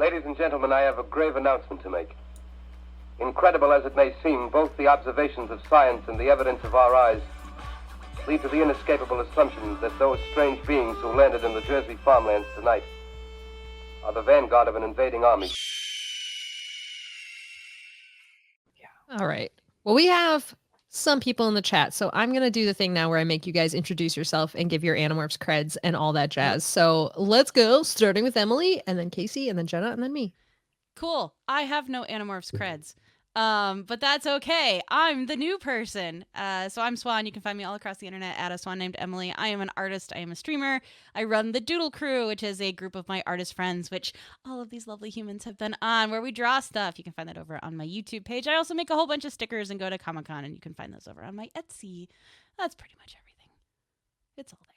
Ladies and gentlemen, I have a grave announcement to make. Incredible as it may seem, both the observations of science and the evidence of our eyes lead to the inescapable assumption that those strange beings who landed in the Jersey farmlands tonight are the vanguard of an invading army. All right. Well, we have some people in the chat, so I'm going to do the thing now where I make you guys introduce yourself and give your Animorphs creds and all that jazz. So let's go, starting with Emily, and then Kaycie, and then Jenna, and then me. Cool. I have no Animorphs creds. But that's okay. I'm the new person. So I'm Swan. You can find me all across the internet at a Swan named Emily. I am an artist. I am a streamer. I run the Doodle Crew, which is a group of my artist friends, which all of these lovely humans have been on, where we draw stuff. You can find that over on my YouTube page. I also make a whole bunch of stickers and go to Comic-Con, and you can find those over on my Etsy. That's pretty much everything. It's all there.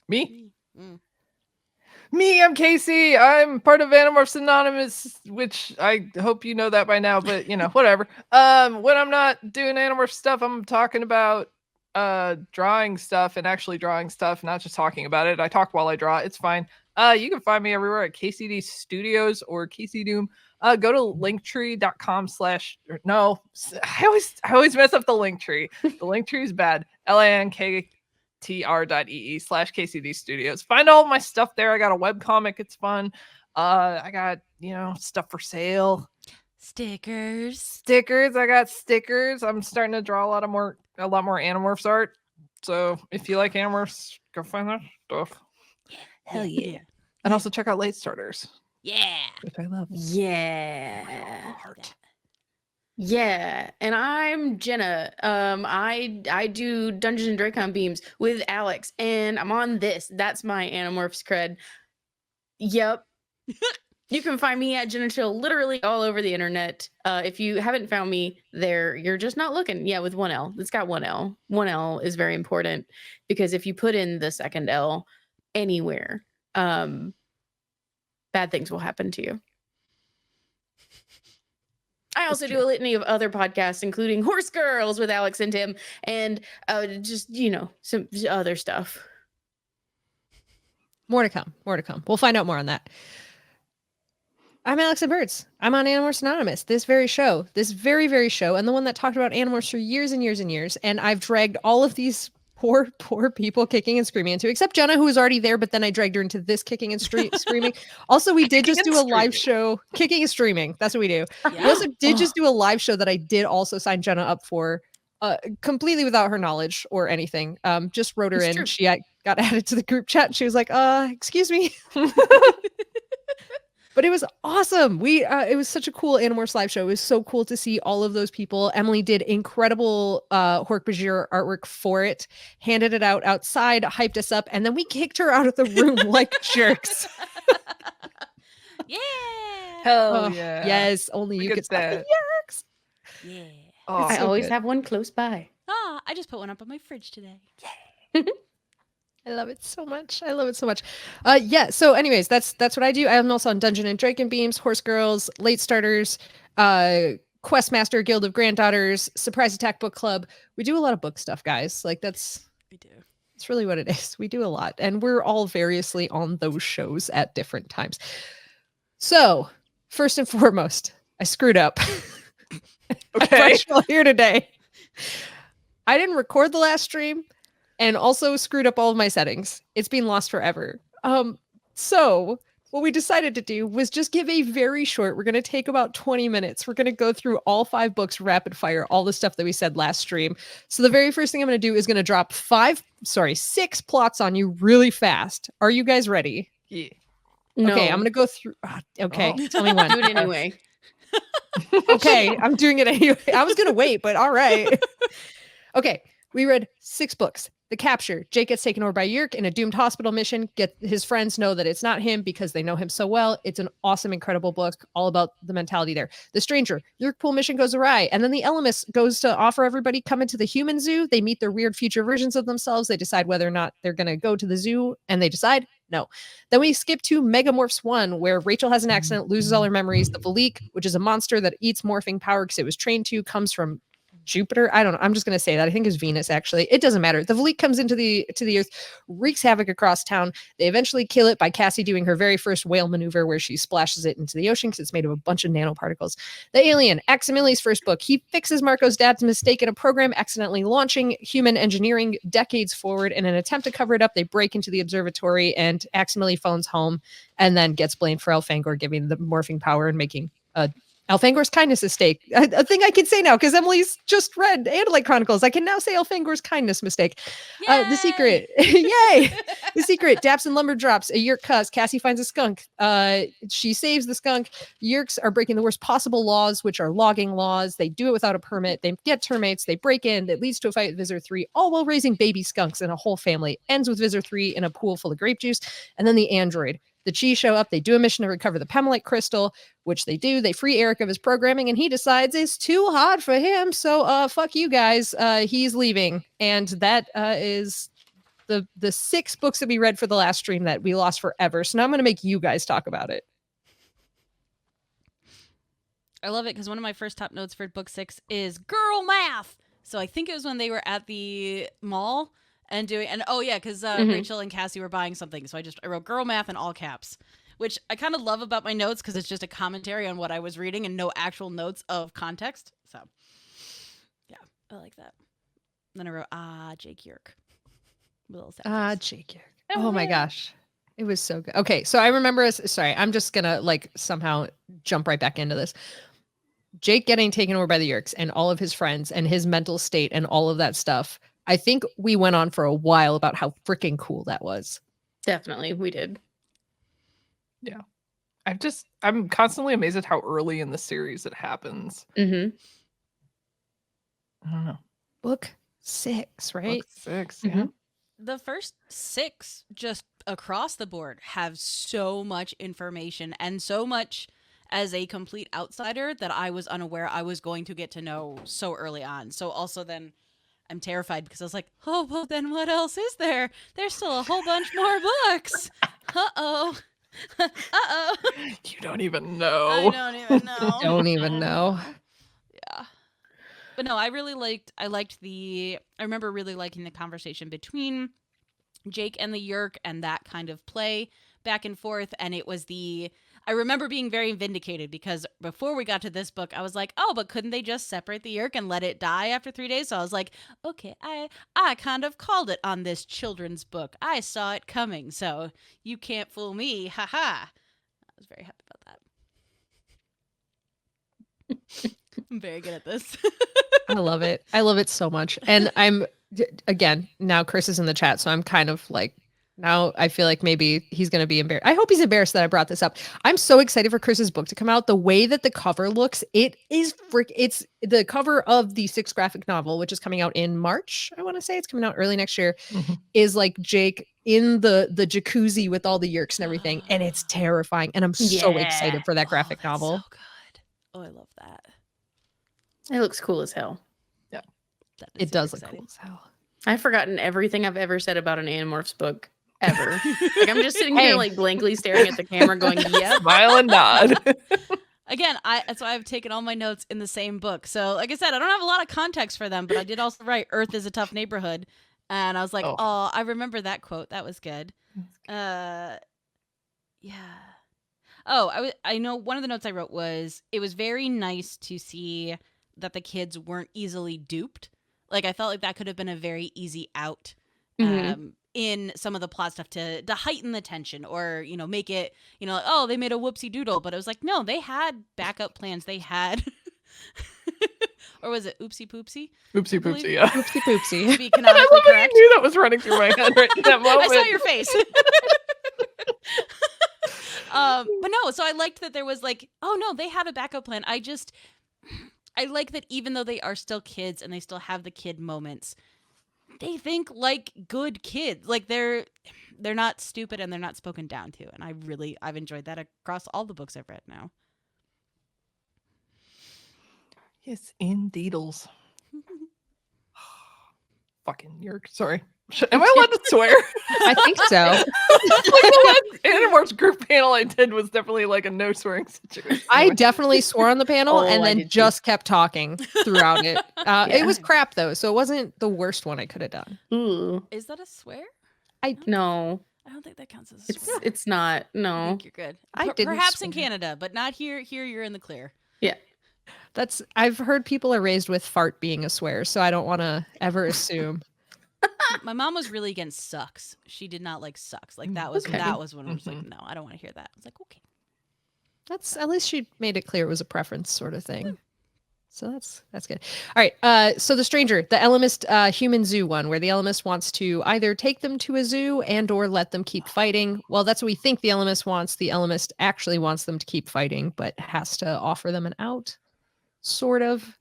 Me? Mm. Me, I'm Kaycie. I'm part of Animorphs Anonymous, which I hope you know that by now, but whatever. When I'm not doing Animorphs stuff, I'm talking about drawing stuff and actually drawing stuff, not just talking about it. I talk while I draw. It's fine. You can find me everywhere at KCD Studios or Kaycie Doom. Go to linktree.com/ no, I always mess up the Linktree. The Linktree is bad. linktr.ee/KCD Studios. Find all my stuff there. I got a webcomic. It's fun. I got, stuff for sale. Stickers. I got stickers. I'm starting to draw a lot more Animorphs art. So if you like Animorphs, go find that stuff. Hell yeah. And also check out Late Starters. Yeah. Which I love. Yeah. Yeah, and I'm Jenna. I do Dungeons and Dracon beams with Alex, and I'm on this. That's my Animorphs cred. Yep. You can find me at Jenna Chill literally all over the internet. If you haven't found me there, you're just not looking. Yeah, with one L. It's got one L. One L is very important because if you put in the second L anywhere, bad things will happen to you. I also do a litany of other podcasts, including Horse Girls with Alex and Tim, and just, some other stuff. More to come. We'll find out more on that. I'm Alex and Birds. I'm on Animorphs Anonymous, this very show, very, very show, and the one that talked about Animorphs for years and years and years. And I've dragged all of these poor people kicking and screaming into, except Jenna, who was already there, but then I dragged her into this kicking and screaming. Also, we did just do a live show, kicking and streaming. That's what we do. Yeah. We also did just do a live show that I did also sign Jenna up for, completely without her knowledge or anything. Just wrote her in. True. She got added to the group chat. And she was like, excuse me. But it was awesome. It was such a cool Animorphs live show. It was so cool to see all of those people. Emily did incredible Hork-Bajir artwork for it, handed it out outside, hyped us up, and then we kicked her out of the room like jerks. Yeah. Hell yeah. Yes, only you could stop the jerks. Yeah. Oh, I always have one close by. I just put one up on my fridge today. Yeah. I love it so much. So anyways, that's what I do. I'm also on Dungeon and Dragon Beams, Horse Girls, Late Starters, Questmaster, Guild of Granddaughters, Surprise Attack Book Club. We do a lot of book stuff, guys. We do. It's really what it is. We do a lot. And we're all variously on those shows at different times. So first and foremost, I screwed up. Okay. I'm here today. I didn't record the last stream. And also screwed up all of my settings. It's been lost forever. So what we decided to do was just give a very short, we're going to take about 20 minutes. We're going to go through all 5 books, rapid fire, all the stuff that we said last stream. So the very first thing I'm going to do is going to drop 6 plots on you really fast. Are you guys ready? Yeah. No. Okay, I'm going to go through. Okay, Tell me when. Do it anyway. Okay, I'm doing it anyway. I was going to wait, but all right. Okay, we read 6 books. The Capture. Jake gets taken over by Yerk in a doomed hospital mission. His friends know that it's not him because they know him so well. It's an awesome, incredible book all about the mentality there. The Stranger. Yerk pool mission goes awry. And then the Ellimist goes to offer everybody come into the human zoo. They meet their weird future versions of themselves. They decide whether or not they're going to go to the zoo. And they decide no. Then we skip to Megamorphs 1, where Rachel has an accident, loses all her memories. The Valik, which is a monster that eats morphing power because it was trained to, comes from Jupiter. I don't know. I'm just going to say that. I think it's Venus, actually. It doesn't matter. The Vliet comes into the Earth, wreaks havoc across town. They eventually kill it by Cassie doing her very first whale maneuver where she splashes it into the ocean because it's made of a bunch of nanoparticles. The alien, Aximili's first book, he fixes Marco's dad's mistake in a program, accidentally launching human engineering decades forward. In an attempt to cover it up, they break into the observatory and Aximili phones home and then gets blamed for Elfangor giving the morphing power and making Elfangor's kindness mistake. A thing I can say now because Emily's just read Andalite Chronicles. I can now say Elfangor's kindness mistake. The secret. Yay! The secret. Daps and lumber drops. A Yeerk cuss. Cassie finds a skunk. She saves the skunk. Yeerks are breaking the worst possible laws, which are logging laws. They do it without a permit. They get termites. They break in. That leads to a fight with Visor 3, all while raising baby skunks and a whole family. Ends with Visor 3 in a pool full of grape juice. And then the android. The Chi show up. They do a mission to recover the Pemalite crystal, which they do. They free Eric of his programming, and he decides it's too hard for him. So, fuck you guys. He's leaving, and that is the 6 books that we read for the last stream that we lost forever. So now I'm going to make you guys talk about it. I love it because one of my first top notes for book 6 is girl math. So I think it was when they were at the mall. And because Rachel and Cassie were buying something. So I wrote girl math in all caps, which I kind of love about my notes because it's just a commentary on what I was reading and no actual notes of context. So, yeah, I like that. Then I wrote, Jake Yeerk. Jake Yeerk. Oh my gosh. It was so good. Okay, so I remember sorry, I'm just going to somehow jump right back into this. Jake getting taken over by the Yeerks and all of his friends and his mental state and all of that stuff. I think we went on for a while about how freaking cool that was. Definitely, we did. Yeah. I'm constantly amazed at how early in the series it happens. Mm-hmm. I don't know. Book 6, right? Book 6, yeah. The first 6 just across the board have so much information and so much as a complete outsider that I was unaware I was going to get to know so early on. So also then I'm terrified because I was like, oh, well, then what else is there? There's still a whole bunch more books. Uh-oh. Uh-oh. You don't even know. I don't even know. Don't even know. Yeah. But no, I remember really liking the conversation between Jake and the Yeerk and that kind of play back and forth. And it was I remember being very vindicated because before we got to this book, I was like, oh, but couldn't they just separate the Yeerk and let it die after 3 days? So I was like, okay, I kind of called it on this children's book. I saw it coming, so you can't fool me. Ha ha. I was very happy about that. I'm very good at this. I love it. I love it so much. And again, now Chris is in the chat, so I'm kind of now I feel like maybe he's going to be embarrassed. I hope he's embarrassed that I brought this up. I'm so excited for Chris's book to come out. The way that the cover looks, it's the cover of the 6th graphic novel, which is coming out in March. I want to say it's coming out early next year, is Jake in the jacuzzi with all the Yeerks and everything. And it's terrifying. And I'm so excited for that graphic novel. So good. Oh, I love that. It looks cool as hell. Yeah. It does look cool as hell. I've forgotten everything I've ever said about an Animorphs book. Ever. I'm just sitting here blankly staring at the camera going, yeah. Smile and nod. Again, that's why I've taken all my notes in the same book. So like I said, I don't have a lot of context for them, but I did also write Earth is a Tough Neighborhood. And I was like, oh I remember that quote. That was good. Yeah. Oh, I know one of the notes I wrote was, it was very nice to see that the kids weren't easily duped. I felt like that could have been a very easy out. In some of the plot stuff to heighten the tension or, make it, oh, they made a whoopsie doodle. But it was like, no, they had backup plans. They had, or was it oopsie poopsie? Oopsie poopsie, yeah. Oopsie poopsie. To be canonically correct. I knew that was running through my head right in that moment. I saw your face. But no, so I liked that there was oh no, they had a backup plan. I like that even though they are still kids and they still have the kid moments, they think like good kids. They're not stupid and they're not spoken down to. And I've enjoyed that across all the books I've read now. Yes, indeedles. Fucking Yeerk. Sorry. Am I allowed to swear? I think so. Like the last Animorphs group panel I did was definitely like a no swearing situation. I Anyway. definitely swore on the panel Oh, and I then did too. just kept talking throughout it. It was Yeah. crap though, so it wasn't the worst one I could have done. Ooh, Is that a swear? no, I don't think that counts as a swear. it's not. I No. think you're good. I didn't Perhaps in swear. Canada, but not here. Here you're in the clear. I've heard people are raised with fart being a swear, so I don't want to ever assume. My mom was really against sucks. She did not like sucks. Like that was Okay. when I was like, no, I don't want to hear that. I was like, okay. That's at least she made it clear it was a preference sort of thing. So that's good. All right. So the stranger, the Ellimist human zoo one, where the Ellimist wants to either take them to a zoo and or let them keep fighting. Well, that's what we think the Ellimist wants. The Ellimist actually wants them to keep fighting, but has to offer them an out. Sort of.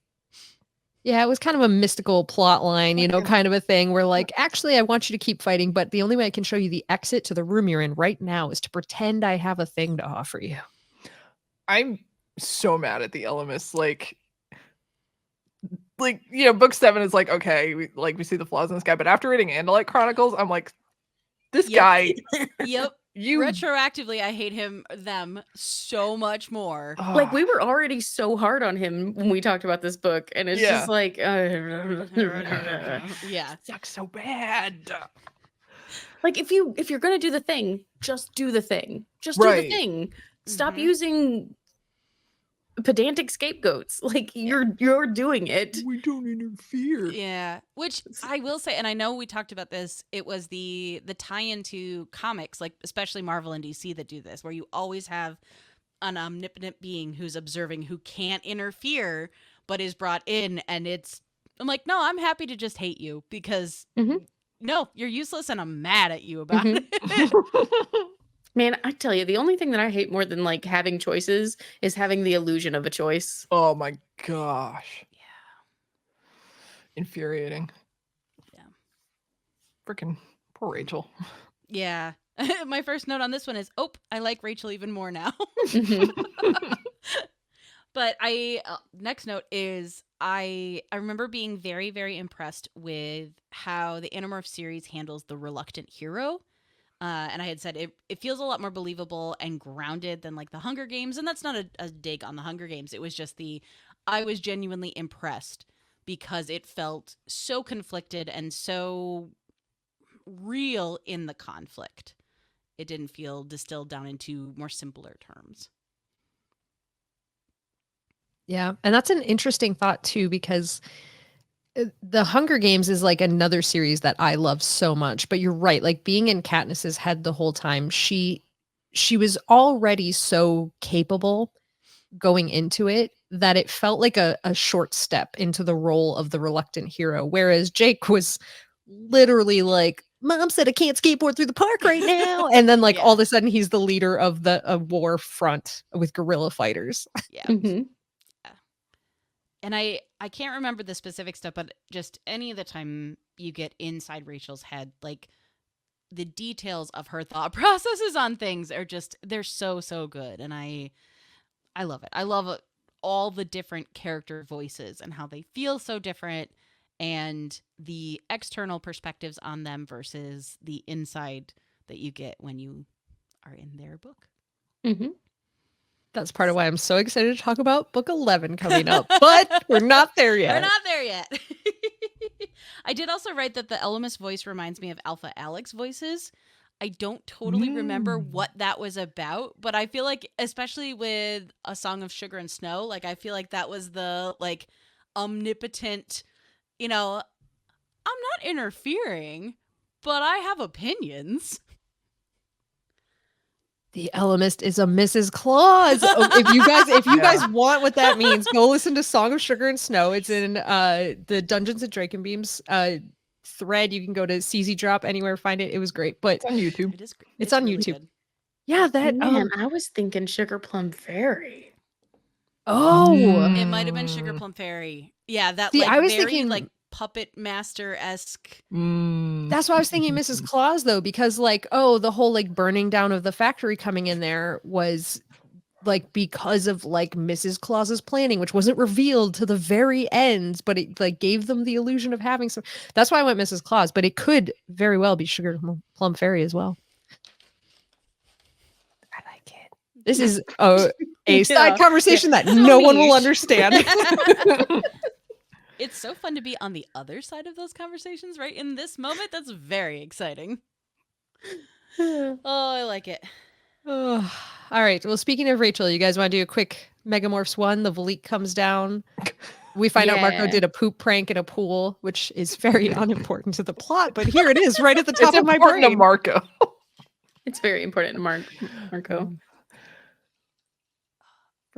Yeah, it was kind of a mystical plot line, kind of a thing where like, actually, I want you to keep fighting, but the only way I can show you the exit to the room you're in right now is to pretend I have a thing to offer you. I'm so mad at the Ellimist. Like book 7 is like, okay, we see the flaws in this guy, but after reading Andalite Chronicles, I'm like, this Yep. guy, Yep. you Retroactively, I hate them so much more. Like we were already so hard on him when we talked about this book, and it's Yeah. just like, Yeah. sucks so bad. like if you're gonna do the thing, just do the thing. Just do Right. the thing. Stop Mhm. using pedantic scapegoats. Like you're doing it. We don't interfere. Yeah, which I will say, and I know we talked about this. It was the tie-in to comics, like especially Marvel and DC, that do this, where you always have an omnipotent being who's observing, who can't interfere, but is brought in, and I'm like, no, I'm happy to just hate you because Mhm. no, you're useless, and I'm mad at you about Mhm. it. Man, I tell you, the only thing that I hate more than like having choices is having the illusion of a choice. Oh my gosh. Yeah. Infuriating. Yeah. Freaking poor Rachel. Yeah. My first note on this one is, I like Rachel even more now. Mhm. But next note is I remember being very, very impressed with how the Animorphs series handles the reluctant hero. And I had said it feels a lot more believable and grounded than like the Hunger Games. And that's not a dig on the Hunger Games. It was just I was genuinely impressed because it felt so conflicted and so real in the conflict. It didn't feel distilled down into more simpler terms. Yeah. And that's an interesting thought too, because the Hunger Games is like another series that I love so much, but you're right. Like being in Katniss's head the whole time, she was already so capable going into it that it felt like a short step into the role of the reluctant hero. Whereas Jake was literally like, Mom said I can't skateboard through the park right now. And then like Yeah. all of a sudden he's the leader of a war front with guerrilla fighters. Yeah. Mhm. And I can't remember the specific stuff, but just any of the time you get inside Rachel's head, like the details of her thought processes on things are just, they're so, so good. And I love it. I love all the different character voices and how they feel so different, and the external perspectives on them versus the inside that you get when you are in their book. Mhm. That's part of why I'm so excited to talk about book 11 coming up, but we're not there yet. We're not there yet. I did also write that the Ellimist voice reminds me of Alpha Alex voices. I don't totally remember what that was about, but I feel like, especially with A Song of Sugar and Snow, like I feel like that was the like omnipotent, I'm not interfering, but I have opinions. The Ellimist is a Mrs. Claus. Oh, if you guys want what that means, go listen to Song of Sugar and Snow. It's in the Dungeons and Drakenbeams thread. You can go to CZ Drop anywhere, find it. It was great. But It's on YouTube. It is. It's on really YouTube. good. yeah, that Man, I was thinking Sugar Plum Fairy. It might have been Sugar Plum Fairy. Yeah, that See, like I was very thinking- like puppet master-esque. That's why I was thinking Mrs. Claus though, because like, the whole like burning down of the factory coming in there was like because of like Mrs. Claus's planning, which wasn't revealed to the very end, but it like gave them the illusion of having some. That's why I went Mrs. Claus, but it could very well be Sugar Plum Fairy as well. I like it. This is a side conversation that no one will niche. understand. It's so fun to be on the other side of those conversations, right? In this moment, that's very exciting. Oh, I like it. Oh, all right. Well, speaking of Rachel, you guys want to do a quick Megamorphs 1? The Valique comes down. We find out Marco Yeah. did a poop prank in a pool, which is very unimportant to the plot, but here it is right at the top It's of my important to brain. Marco. It's very important to Marco.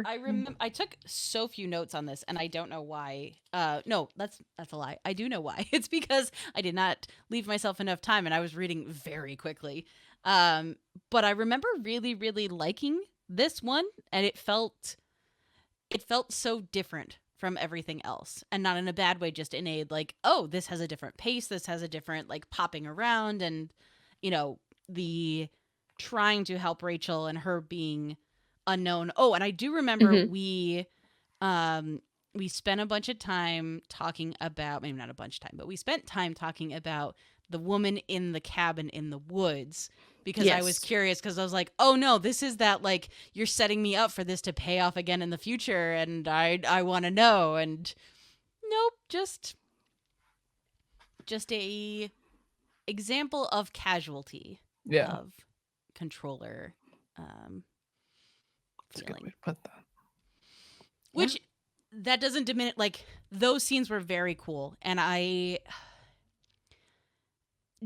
I remember I took so few notes on this, and I don't know why. No, that's a lie. I do know why. It's because I did not leave myself enough time, and I was reading very quickly. But I remember really, really liking this one, and it felt so different from everything else, and not in a bad way, just in a like, oh, this has a different pace, this has a different like popping around, and the trying to help Rachel and her being unknown. Oh, and I do remember we spent a bunch of time talking about, maybe not a bunch of time, but we spent time talking about the woman in the cabin in the woods, because I was Yes. curious, because I was like, oh no, this is that like you're setting me up for this to pay off again in the future, and I want to know. And nope, just a example of casualty Yeah. of controller That's a good feeling. way to put that. Which that doesn't diminish, like those scenes were very cool, and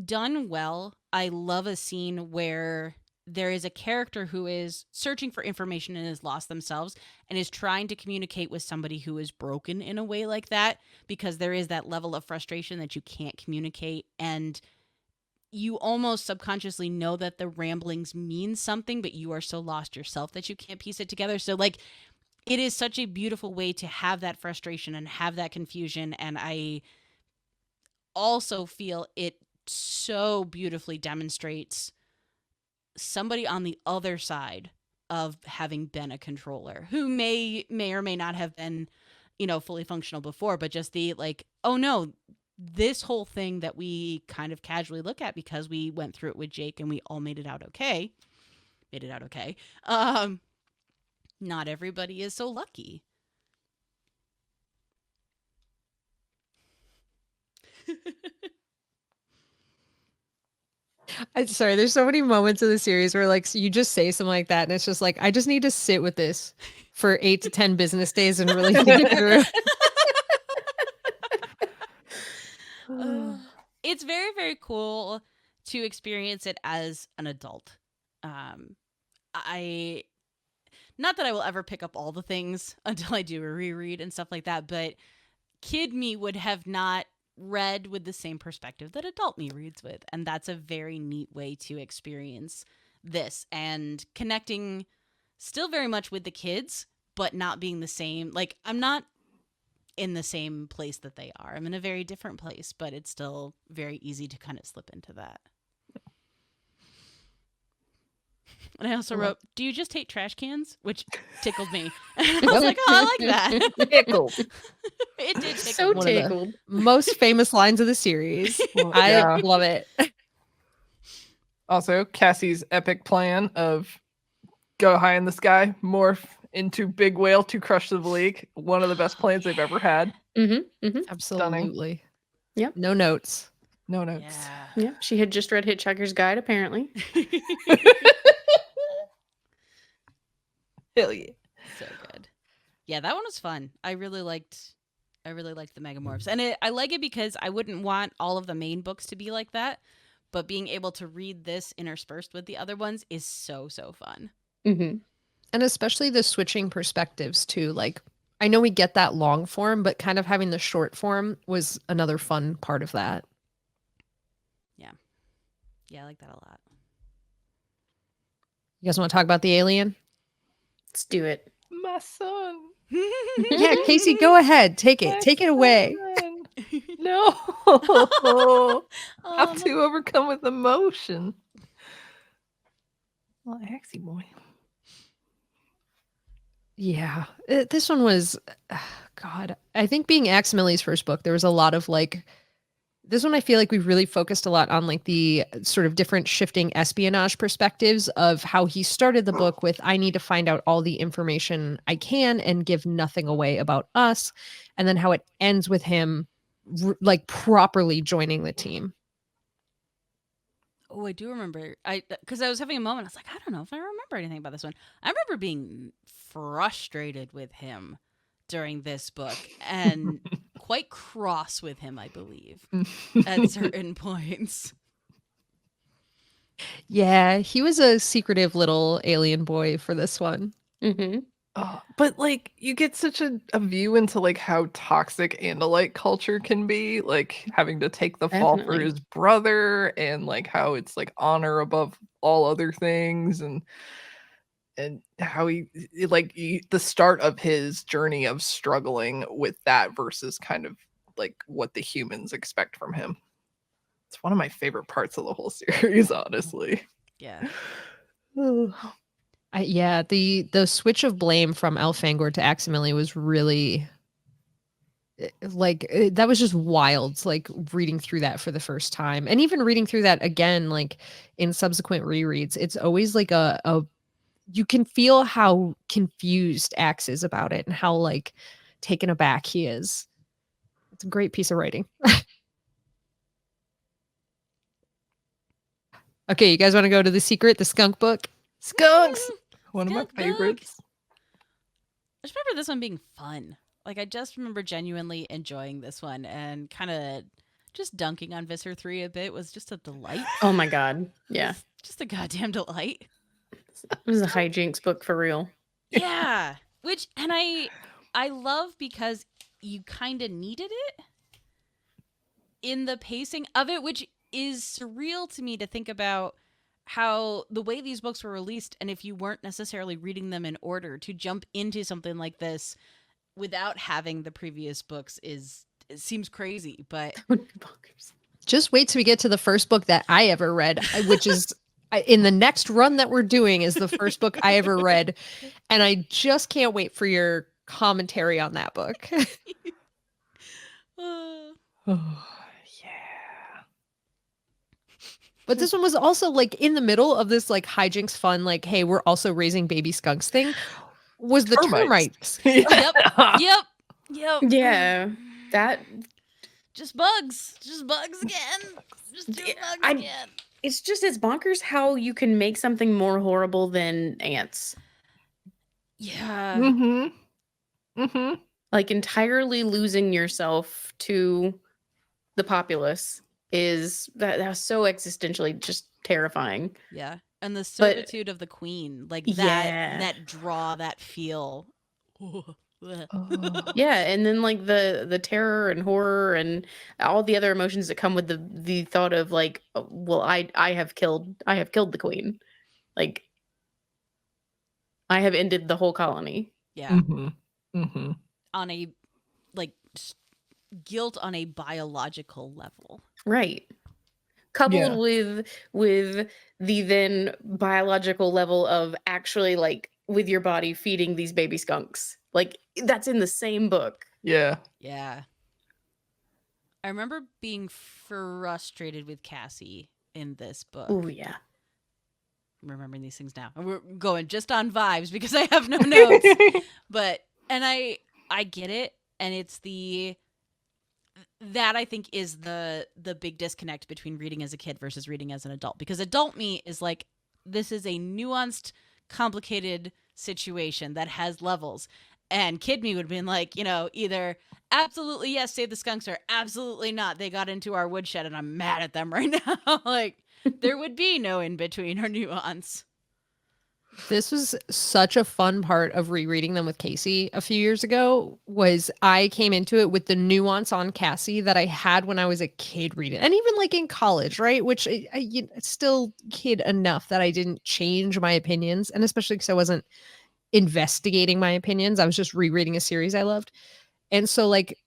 done well. I love a scene where there is a character who is searching for information and has lost themselves and is trying to communicate with somebody who is broken in a way like that, because there is that level of frustration that you can't communicate, and you almost subconsciously know that the ramblings mean something, but you are so lost yourself that you can't piece it together. So like, it is such a beautiful way to have that frustration and have that confusion. And I also feel it so beautifully demonstrates somebody on the other side of having been a controller, who may or may not have been, fully functional before, but just the like, oh no, this whole thing that we kind of casually look at because we went through it with Jake and we all made it out okay. Not everybody is so lucky. Sorry, there's so many moments of the series where like you just say something like that, and it's just like I just need to sit with this for 8 to 10 business days and really think it through. It's very, very cool to experience it as an adult. I not that I will ever pick up all the things until I do a reread and stuff like that, but kid me would have not read with the same perspective that adult me reads with, and that's a very neat way to experience this, and connecting still very much with the kids, but not being the same. Like, I'm not in the same place that they are. I'm in a very different place, but it's still very easy to kind of slip into that. And I also wrote, do you just hate trash cans? Which tickled me. I was like, oh, I like that. Tickled. It did tickle So me. One of the tickled. most famous lines of the series. I Yeah. love it. Also, Cassie's epic plan of go high in the sky, morph into big whale to crush the Valique. One of the best plans they've ever had. Absolutely. Yep. No notes. No notes. Yeah. Yeah, she had just read Hitchhiker's Guide, apparently. Hell yeah. So good. Yeah, that one was fun. I really liked the Megamorphs. And I like it because I wouldn't want all of the main books to be like that, but being able to read this interspersed with the other ones is so, so fun. Mm-hmm. And especially the switching perspectives too. Like, I know we get that long form, but kind of having the short form was another fun part of that. Yeah, I like that a lot. You guys want to talk about the alien? Let's do it. My son. Yeah, Kaycie, go ahead. Take it. Take it away. son. No. I'm too overcome with emotion. Well, Axie boy. Yeah, this one was, God, I think being Aximili's first book, there was a lot of like, this one I feel like we really focused a lot on like the sort of different shifting espionage perspectives of how he started the book with, I need to find out all the information I can and give nothing away about us. And then how it ends with him like properly joining the team. Oh, I do remember. Because I was having a moment. I was like, I don't know if I remember anything about this one. I remember being frustrated with him during this book and quite cross with him, I believe, at certain points. Yeah, he was a secretive little alien boy for this one. Mm-hmm. Oh, but like you get such a view into like how toxic Andalite culture can be, like having to take the fall for Definitely. his brother, and like how it's like honor above all other things, and how the start of his journey of struggling with that versus kind of like what the humans expect from him. It's one of my favorite parts of the whole series, honestly. Yeah. Yeah, the switch of blame from Elfangor to Aximili was really like that was just wild, like reading through that for the first time. And even reading through that again, like in subsequent rereads, it's always like a you can feel how confused Axe is about it and how like taken aback he is. It's a great piece of writing. Okay, you guys want to go to The Secret, the skunk book? Skunks! One of my Skunk book. favorites. I just remember this one being fun. Like, I just remember genuinely enjoying this one, and kind of just dunking on Visser 3 a bit was just a delight. Oh my god. Yeah. Just a goddamn delight. It was a hijinks book for real. Yeah. Which, and I love because you kind of needed it in the pacing of it, which is surreal to me to think about how the way these books were released, and if you weren't necessarily reading them in order, to jump into something like this without having the previous books it seems crazy, but Just wait till we get to the first book that I ever read, which is in the next run that we're doing is the first book I ever read. And I just can't wait for your commentary on that book. Oh, yeah. But this one was also like in the middle of this like hijinks fun, like, hey, we're also raising baby skunks thing. Was the termites. Yep. Yeah. That Just bugs again. Just do bugs again. it's bonkers how you can make something more horrible than ants. Yeah. Mm-hmm. Mm-hmm. Like entirely losing yourself to the populace is that's so existentially just terrifying. Yeah. And the servitude of the queen, like Yeah. that draw, that feel. Yeah, and then like the terror and horror and all the other emotions that come with the thought of like, oh, well, I have killed the queen. Like I have ended the whole colony. Yeah. Mm-hmm. Mm-hmm. On a like guilt on a biological level. Right. Coupled Yeah. with the then biological level of actually like with your body feeding these baby skunks. Like that's in the same book. Yeah. Yeah. I remember being frustrated with Cassie in this book. Oh yeah. I'm remembering these things now. And we're going just on vibes because I have no notes. But and I get it, and it's that I think is the big disconnect between reading as a kid versus reading as an adult, because adult me is like, this is a nuanced, complicated situation that has levels, and kid me would have been like, either absolutely yes, save the skunks, or absolutely not, they got into our woodshed and I'm mad at them right now. Like there would be no in between or nuance. This was such a fun part of rereading them with Kaycie a few years ago. Was I came into it with the nuance on Cassie that I had when I was a kid reading, and even like in college, right? Which I still kid enough that I didn't change my opinions, and especially because I wasn't investigating my opinions. I was just rereading a series I loved, and so like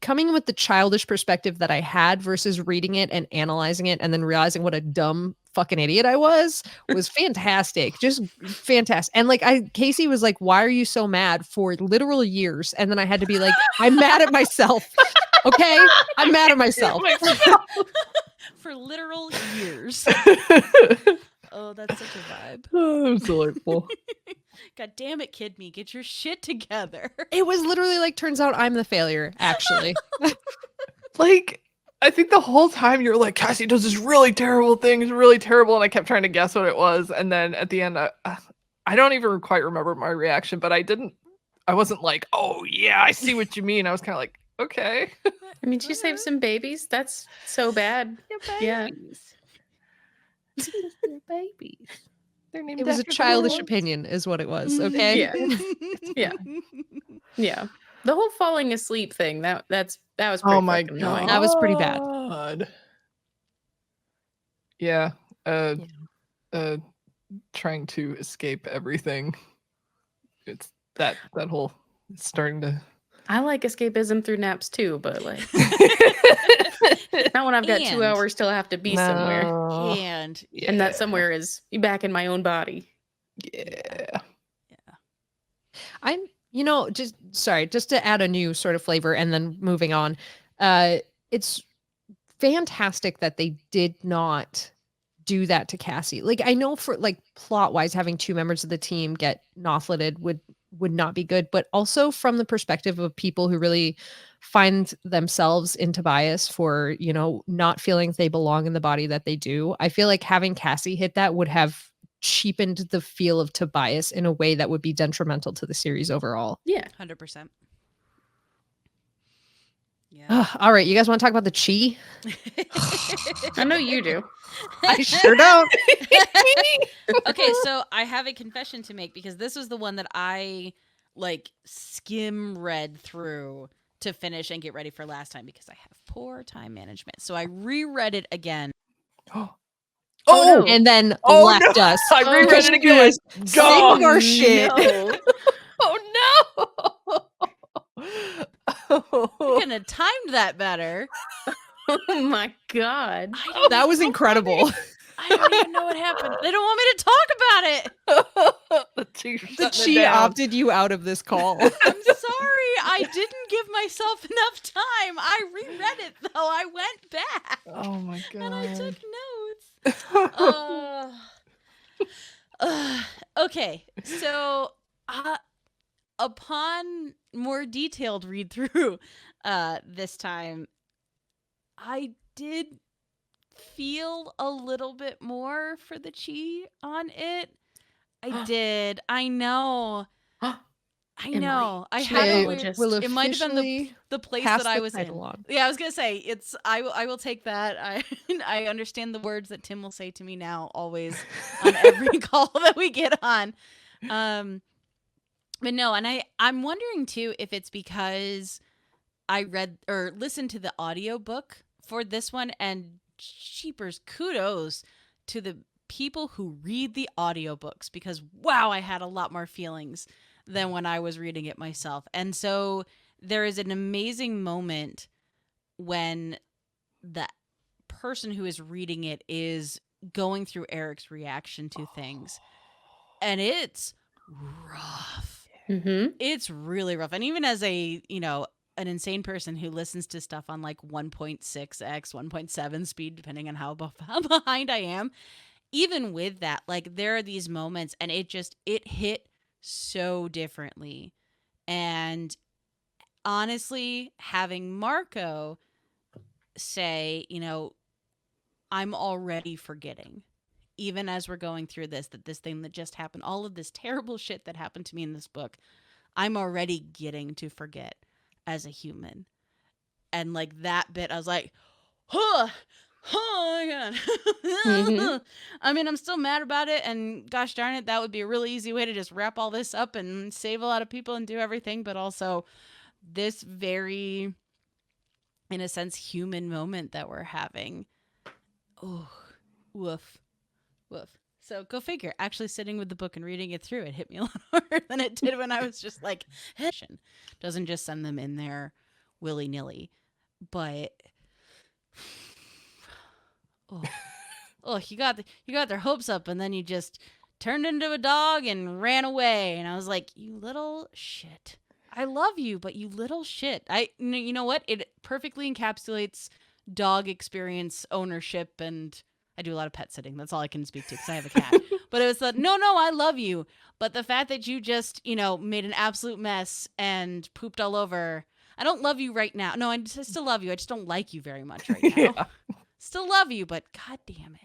coming with the childish perspective that I had versus reading it and analyzing it and then realizing what a dumb fucking idiot I was fantastic. Just fantastic. And like Kaycie was like, why are you so mad for literal years? And then I had to be like, I'm mad at myself. Okay? I'm mad at myself. For literal years. Oh, that's such a vibe. Oh, it's delightful. God damn it, Kid Me. Get your shit together. It was literally like, turns out I'm the failure, actually. Like, I think the whole time you're like, Cassie does this really terrible thing. It's really terrible. And I kept trying to guess what it was. And then at the end, I don't even quite remember my reaction, but I wasn't like, oh yeah, I see what you mean. I was kind of like, okay. I mean, she saved some babies. That's so bad. Yeah. Babies. They're named It was a after childish girls. opinion is what it was. Okay. Yeah. Yeah. Yeah. The whole falling asleep thing, that was pretty Oh my fucking god. annoying. That was pretty bad. Yeah. Trying to escape everything. It's that whole starting to I like escapism through naps too, but like not when I've got 2 And- hours till I have to be somewhere. No. And And that somewhere is back in my own body. Yeah. I'm, just to add a new sort of flavor and then moving on. It's fantastic that they did not do that to Cassie. Like, I know for like plot wise, having 2 members of the team get nothlited would not be good, but also from the perspective of people who really find themselves in Tobias for, not feeling they belong in the body that they do. I feel like having Cassie hit that would have cheapened the feel of Tobias in a way that would be detrimental to the series overall. Yeah. 100%. Yeah. All right, you guys want to talk about the chi? I know you do. I sure don't. Okay, so I have a confession to make because this was the one that I like skim read through to finish and get ready for last time because I have poor time management. So I reread it again. Oh, And then Oh, left no. us. I reread Because it she again. was sick of our Oh, shit. No. Oh I no. couldn't have timed that better. Oh my god. That was incredible. I don't even know what happened. They don't want me to talk about it. The chi opted you out of this call. I'm sorry. I didn't give myself enough time. I reread it though. I went back Oh my god. and I took notes. Okay, so upon more detailed read through this time, I did feel a little bit more for the chi on it. I did. I know. I Emily, know. I chi had a will weird. just- Will It might have been officially the place pass that I the was in. title on. Yeah, I was gonna say it's. I will take that. I understand the words that Tim will say to me now, always on every call that we get on. But no, and I'm wondering too if it's because I read or listened to the audiobook for this one, and cheapers, kudos to the people who read the audiobooks because wow, I had a lot more feelings than when I was reading it myself. And so there is an amazing moment when the person who is reading it is going through Eric's reaction to things. And it's rough. Mm-hmm. It's really rough. And even as a, an insane person who listens to stuff on like 1.6x, 1.7 speed, depending on how behind I am, even with that, like there are these moments and it hit so differently. And honestly, having Marco say, I'm already forgetting, even as we're going through this, that this thing that just happened, all of this terrible shit that happened to me in this book, I'm already getting to forget as a human. And like that bit, I was like, oh my God. Mhm. I mean, I'm still mad about it. And gosh darn it, that would be a really easy way to just wrap all this up and save a lot of people and do everything. But also this very, in a sense, human moment that we're having. Oh, woof, woof. So go figure. Actually sitting with the book and reading it through, it hit me a lot harder than it did when I was just like, doesn't just send them in there willy-nilly. But oh, you got their hopes up, and then you just turned into a dog and ran away. And I was like, you little shit. I love you, but you little shit. You know what? It perfectly encapsulates dog experience ownership, and I do a lot of pet sitting. That's all I can speak to because I have a cat. But it was like, no, I love you. But the fact that you just, made an absolute mess and pooped all over. I don't love you right now. No, I still love you. I just don't like you very much right now. Yeah. Still love you, but god damn it.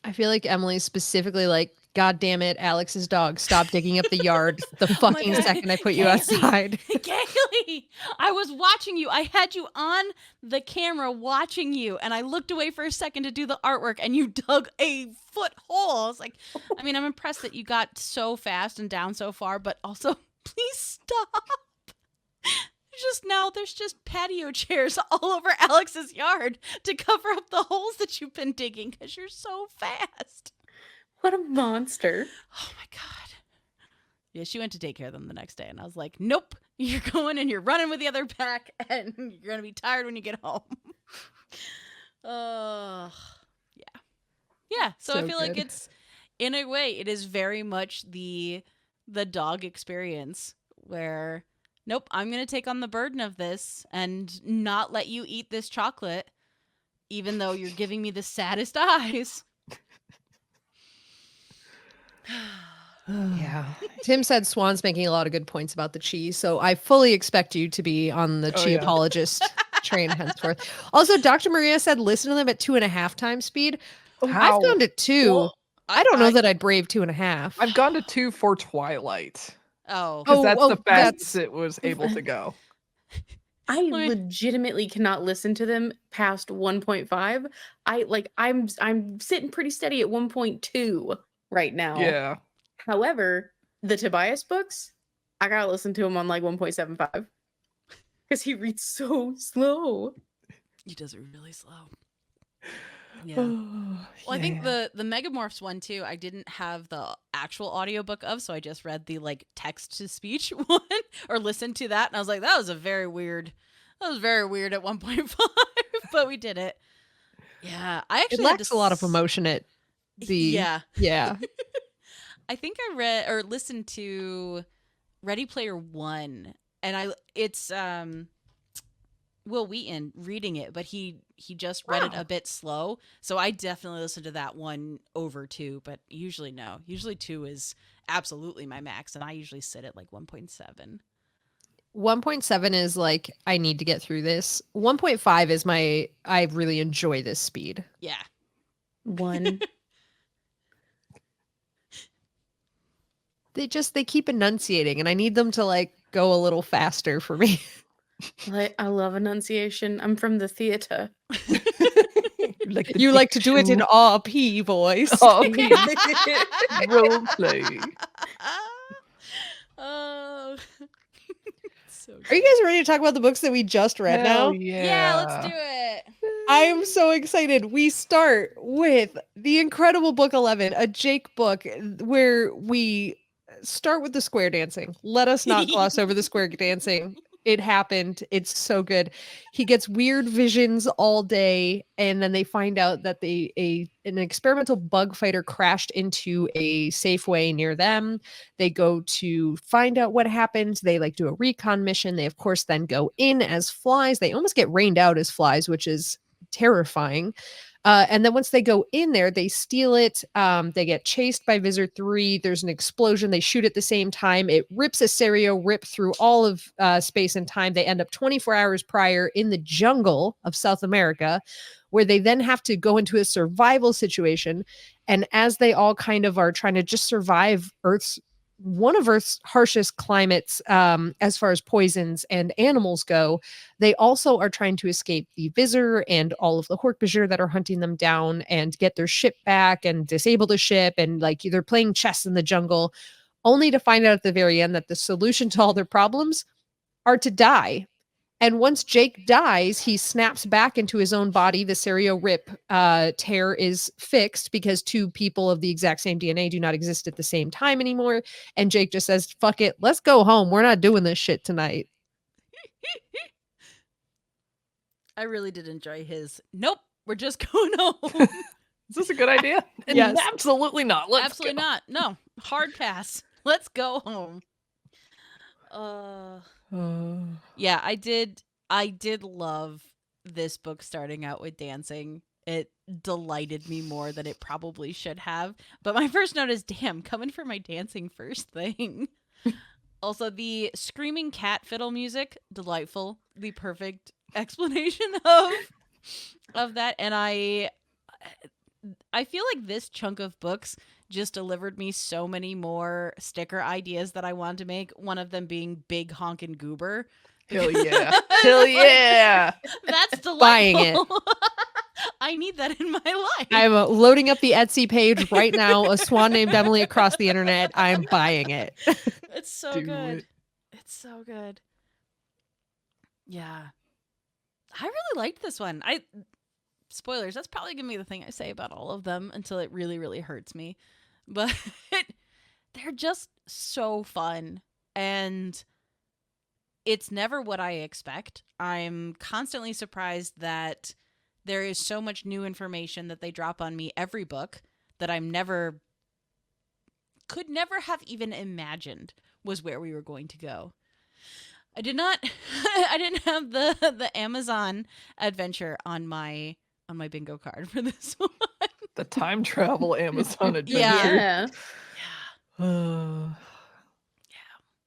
I feel like Emily's specifically like, God damn it, Alex's dog, stop digging up the yard the fucking God. second I put you Kaylee. outside. Kaylee, I was watching you. I had you on the camera watching you, and I looked away for a second to do the artwork, and you dug a foot hole. I was like, I'm impressed that you got so fast and down so far, but also, please stop. There's just patio chairs all over Alex's yard to cover up the holes that you've been digging because you're so fast. What a monster. Oh my god. Yeah, she went to take care of them the next day, and I was like, nope, you're going and you're running with the other pack, and you're going to be tired when you get home. Yeah. Yeah, so I feel like it's, in a way, it is very much the dog experience where, nope, I'm going to take on the burden of this and not let you eat this chocolate, even though you're giving me the saddest eyes. Yeah. Tim said Swan's making a lot of good points about the cheese, so I fully expect you to be on the chi apologist train henceforth. Also, Dr. Maria said listen to them at 2.5 times speed. How? I've gone to 2. Well, I don't know that I'd brave 2.5. I've gone to 2 for Twilight. Oh. Because that's the fastest that's- it was able to go. I legitimately cannot listen to them past 1.5. I'm sitting pretty steady at 1.2 right now. Yeah. However, the Tobias books, I gotta listen to him on like 1.75 because he reads so slow. He does it really slow. Yeah. Well, I think the Megamorphs one too, I didn't have the actual audiobook of, so I just read the like text to speech one or listened to that, and I was like, that was very weird at 1.5, but we did it. Yeah. I It actually lacks a lot of emotion at the Yeah. I think I read or listened to Ready Player One, and it's Will Wheaton reading it, but he just read it a bit slow. So I definitely listened to that one over 2, but usually no. Usually 2 is absolutely my max, and I usually sit at like 1.7. 1.7 is like, I need to get through this. 1.5 is I really enjoy this speed. Yeah. 1. They keep enunciating, and I need them to like go a little faster for me. I love enunciation. I'm from the theater. You like to do it in RP voice. RP. Role play. Oh. So Are you guys ready to talk about the books that we just read now? yeah, let's do it. I am so excited. We start with the incredible book 11, a Jake book where we start with the square dancing. Let us not gloss over the square dancing. It happened. It's so good. He gets weird visions all day, and then they find out that an experimental bug fighter crashed into a Safeway near them. They go to find out what happened. They like do a recon mission. They of course then go in as flies. They almost get rained out as flies, which is terrifying. And then once they go in there, they steal it. They get chased by Visor 3. There's an explosion. They shoot at the same time. It rips a stereo rip through all of space and time. They end up 24 hours prior in the jungle of South America, where they then have to go into a survival situation. And as they all kind of are trying to just survive one of Earth's harshest climates as far as poisons and animals go, they also are trying to escape the Visor and all of the Hork-Bajir that are hunting them down and get their ship back and disable the ship. And like they're playing chess in the jungle, only to find out at the very end that the solution to all their problems are to die. And once Jake dies, he snaps back into his own body. The serial rip tear is fixed because 2 people of the exact same DNA do not exist at the same time anymore. And Jake just says, fuck it, let's go home. We're not doing this shit tonight. I really did enjoy his, nope, we're just going home. Is this a good idea? And Yes. absolutely not. Let's Absolutely go. not. No. Hard pass. Let's go home. Yeah, I did love this book starting out with dancing. It delighted me more than it probably should have. But my first note is, damn, coming for my dancing first thing. Also, the screaming cat fiddle music, delightful. The perfect explanation of that. And I feel like this chunk of books just delivered me so many more sticker ideas that I wanted to make. One of them being Big Honkin' Goober. Hell yeah. Hell yeah. That's delightful. Buying it. I need that in my life. I'm loading up the Etsy page right now. A swan named Emily across the internet. I'm buying it. It's so Do good. it. It's so good. Yeah. I really liked this one. Spoilers, that's probably gonna be the thing I say about all of them until it really, really hurts me. But they're just so fun. And it's never what I expect. I'm constantly surprised that there is so much new information that they drop on me every book that could never have even imagined was where we were going to go. I didn't have the Amazon adventure on my bingo card for this one. The time travel Amazon adventure. Yeah. Yeah.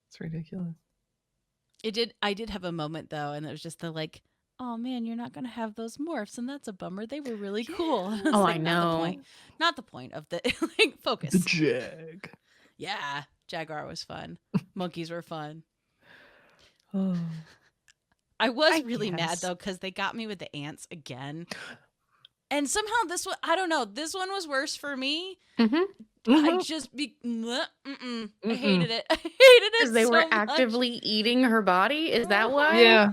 It's ridiculous. I did have a moment though, and it was just the like, oh man, you're not gonna have those morphs, and that's a bummer. They were really cool. And I was Oh, like, I know. Not the point of the like focus. The Jag. Yeah, Jaguar was fun. Monkeys were fun. Oh. I was I really mad guess. though because they got me with the ants again, and somehow this one, I don't know, this one was worse for me. Mm-hmm. I just I hated it. I hated it Because they so were much. actively eating her body. Is that why? Yeah.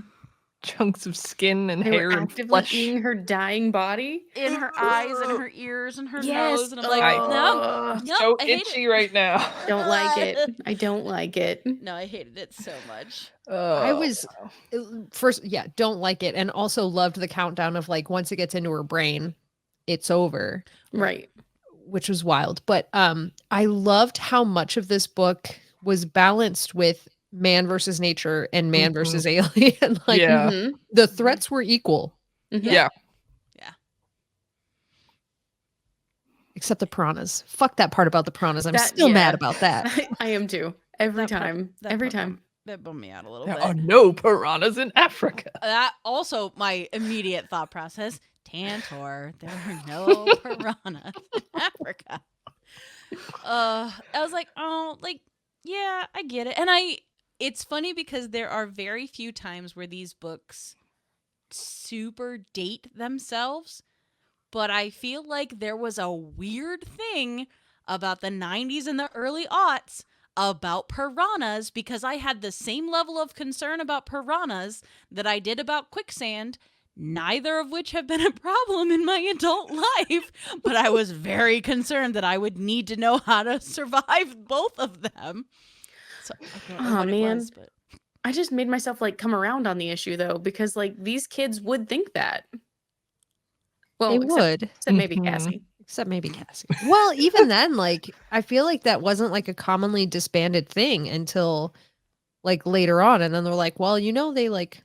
Chunks of skin and They hair were and actively flesh. eating her dying body. In her eyes and her ears and her Yes. nose, and I'm like, no, no, so I hate itchy it. right now. Don't like it. I don't like it. No, I hated it so much. I Oh, was first, yeah, don't like it, and also loved the countdown of like once it gets into her brain, it's over, Right. which was wild. But I loved how much of this book was balanced with man versus nature and man Mhm. versus alien. Like Yeah. Mhm. the threats were equal, Mhm. Yeah. except the piranhas. Fuck that part about the piranhas. I'm That- still yeah. mad about that. I am too. Every That part- time. that Every part time. That bummed me out a little There bit. are no piranhas in Africa. That also my immediate thought process. Tantor, there are no piranhas in Africa. I was like, oh, like, yeah, I get it. And it's funny because there are very few times where these books super date themselves, but I feel like there was a weird thing about the 90s and the early aughts about piranhas, because I had the same level of concern about piranhas that I did about quicksand, neither of which have been a problem in my adult life, but I was very concerned that I would need to know how to survive both of them. So I don't know Aw, what man. it was, but I just made myself like come around on the issue though, because like these kids would think that. Well, They except, would, except maybe Mhm. Cassie. except maybe Cassie. Well, even then, like I feel like that wasn't like a commonly disbanded thing until like later on, and then they're like, well, they like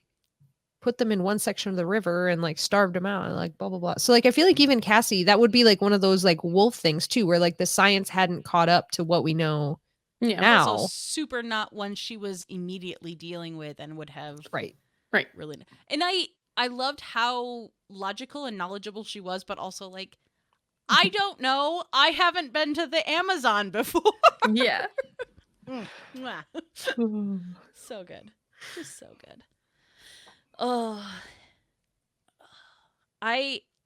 put them in one section of the river and like starved them out and like blah blah blah. So like I feel like even Cassie, that would be like one of those like wolf things too, where like the science hadn't caught up to what we know Yeah. now. also super not one she was immediately dealing with and would have Right. really. And I loved how logical and knowledgeable she was, but also like, I don't know. I haven't been to the Amazon before. Yeah. Mwah. So good. Just so good. Oh.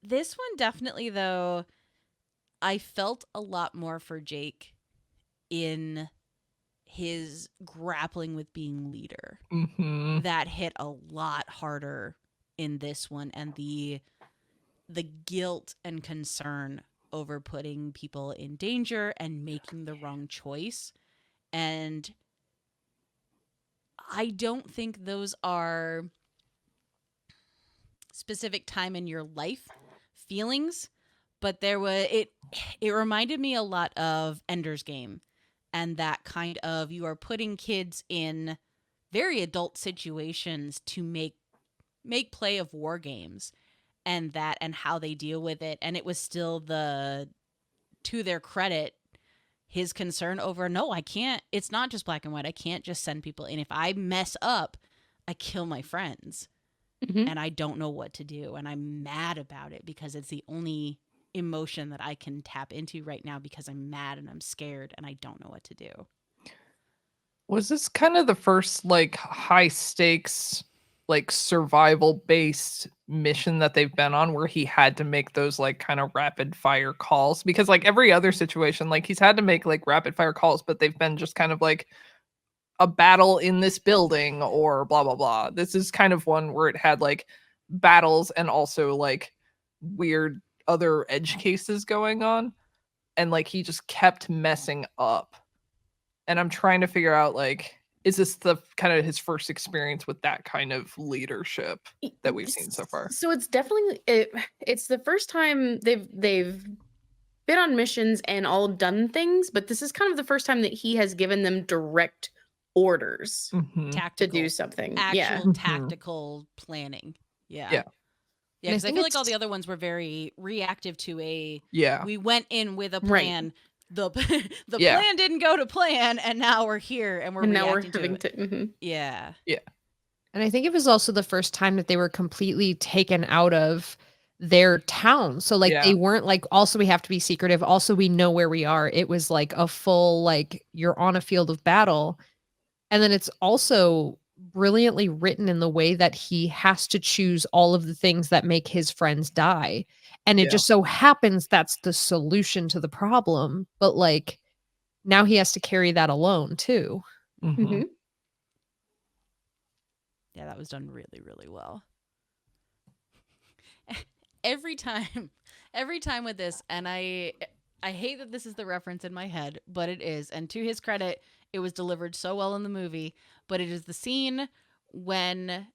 This one definitely though, I felt a lot more for Jake in his grappling with being leader. Mhm. That hit a lot harder in this one, and the guilt and concern over putting people in danger and making the wrong choice. And I don't think those are specific time in your life feelings, but it reminded me a lot of Ender's Game, and that kind of, you are putting kids in very adult situations to make play of war games, and how they deal with it. And it was still, to their credit, his concern over, no, I can't, it's not just black and white. I can't just send people in. If I mess up, I kill my friends. Mhm. And I don't know what to do. And I'm mad about it because it's the only emotion that I can tap into right now, because I'm mad and I'm scared and I don't know what to do. Was this kind of the first like high stakes, like survival based mission that they've been on, where he had to make those like kind of rapid fire calls? Because like every other situation, like he's had to make like rapid fire calls, but they've been just kind of like a battle in this building or blah blah blah. This is kind of one where it had like battles and also like weird other edge cases going on, and like he just kept messing up. And I'm trying to figure out, like, is this the kind of his first experience with that kind of leadership that we've seen so far? So it's definitely it's the first time they've been on missions and all done things, but this is kind of the first time that he has given them direct orders Mhm. to Tactical, do something. actual Yeah. Mhm. tactical planning. Yeah. Yeah. Yeah, And I because I think feel like all it's- the other ones were very reactive to Yeah. we went in with a Right. plan. The Yeah. plan didn't go to plan, and now we're here and we're And now we're reacting having to it. to. Mhm. Yeah. And I think it was also the first time that they were completely taken out of their town. So like Yeah. they weren't like, also we have to be secretive. Also we know where we are. It was like a full, like you're on a field of battle. And then it's also brilliantly written in the way that he has to choose all of the things that make his friends die. And it Yeah. just so happens that's the solution to the problem. But like now he has to carry that alone too. Mhm. Mhm. Yeah, that was done really, really well. every time with this, and I hate that this is the reference in my head, but it is. And to his credit, it was delivered so well in the movie. But it is the scene when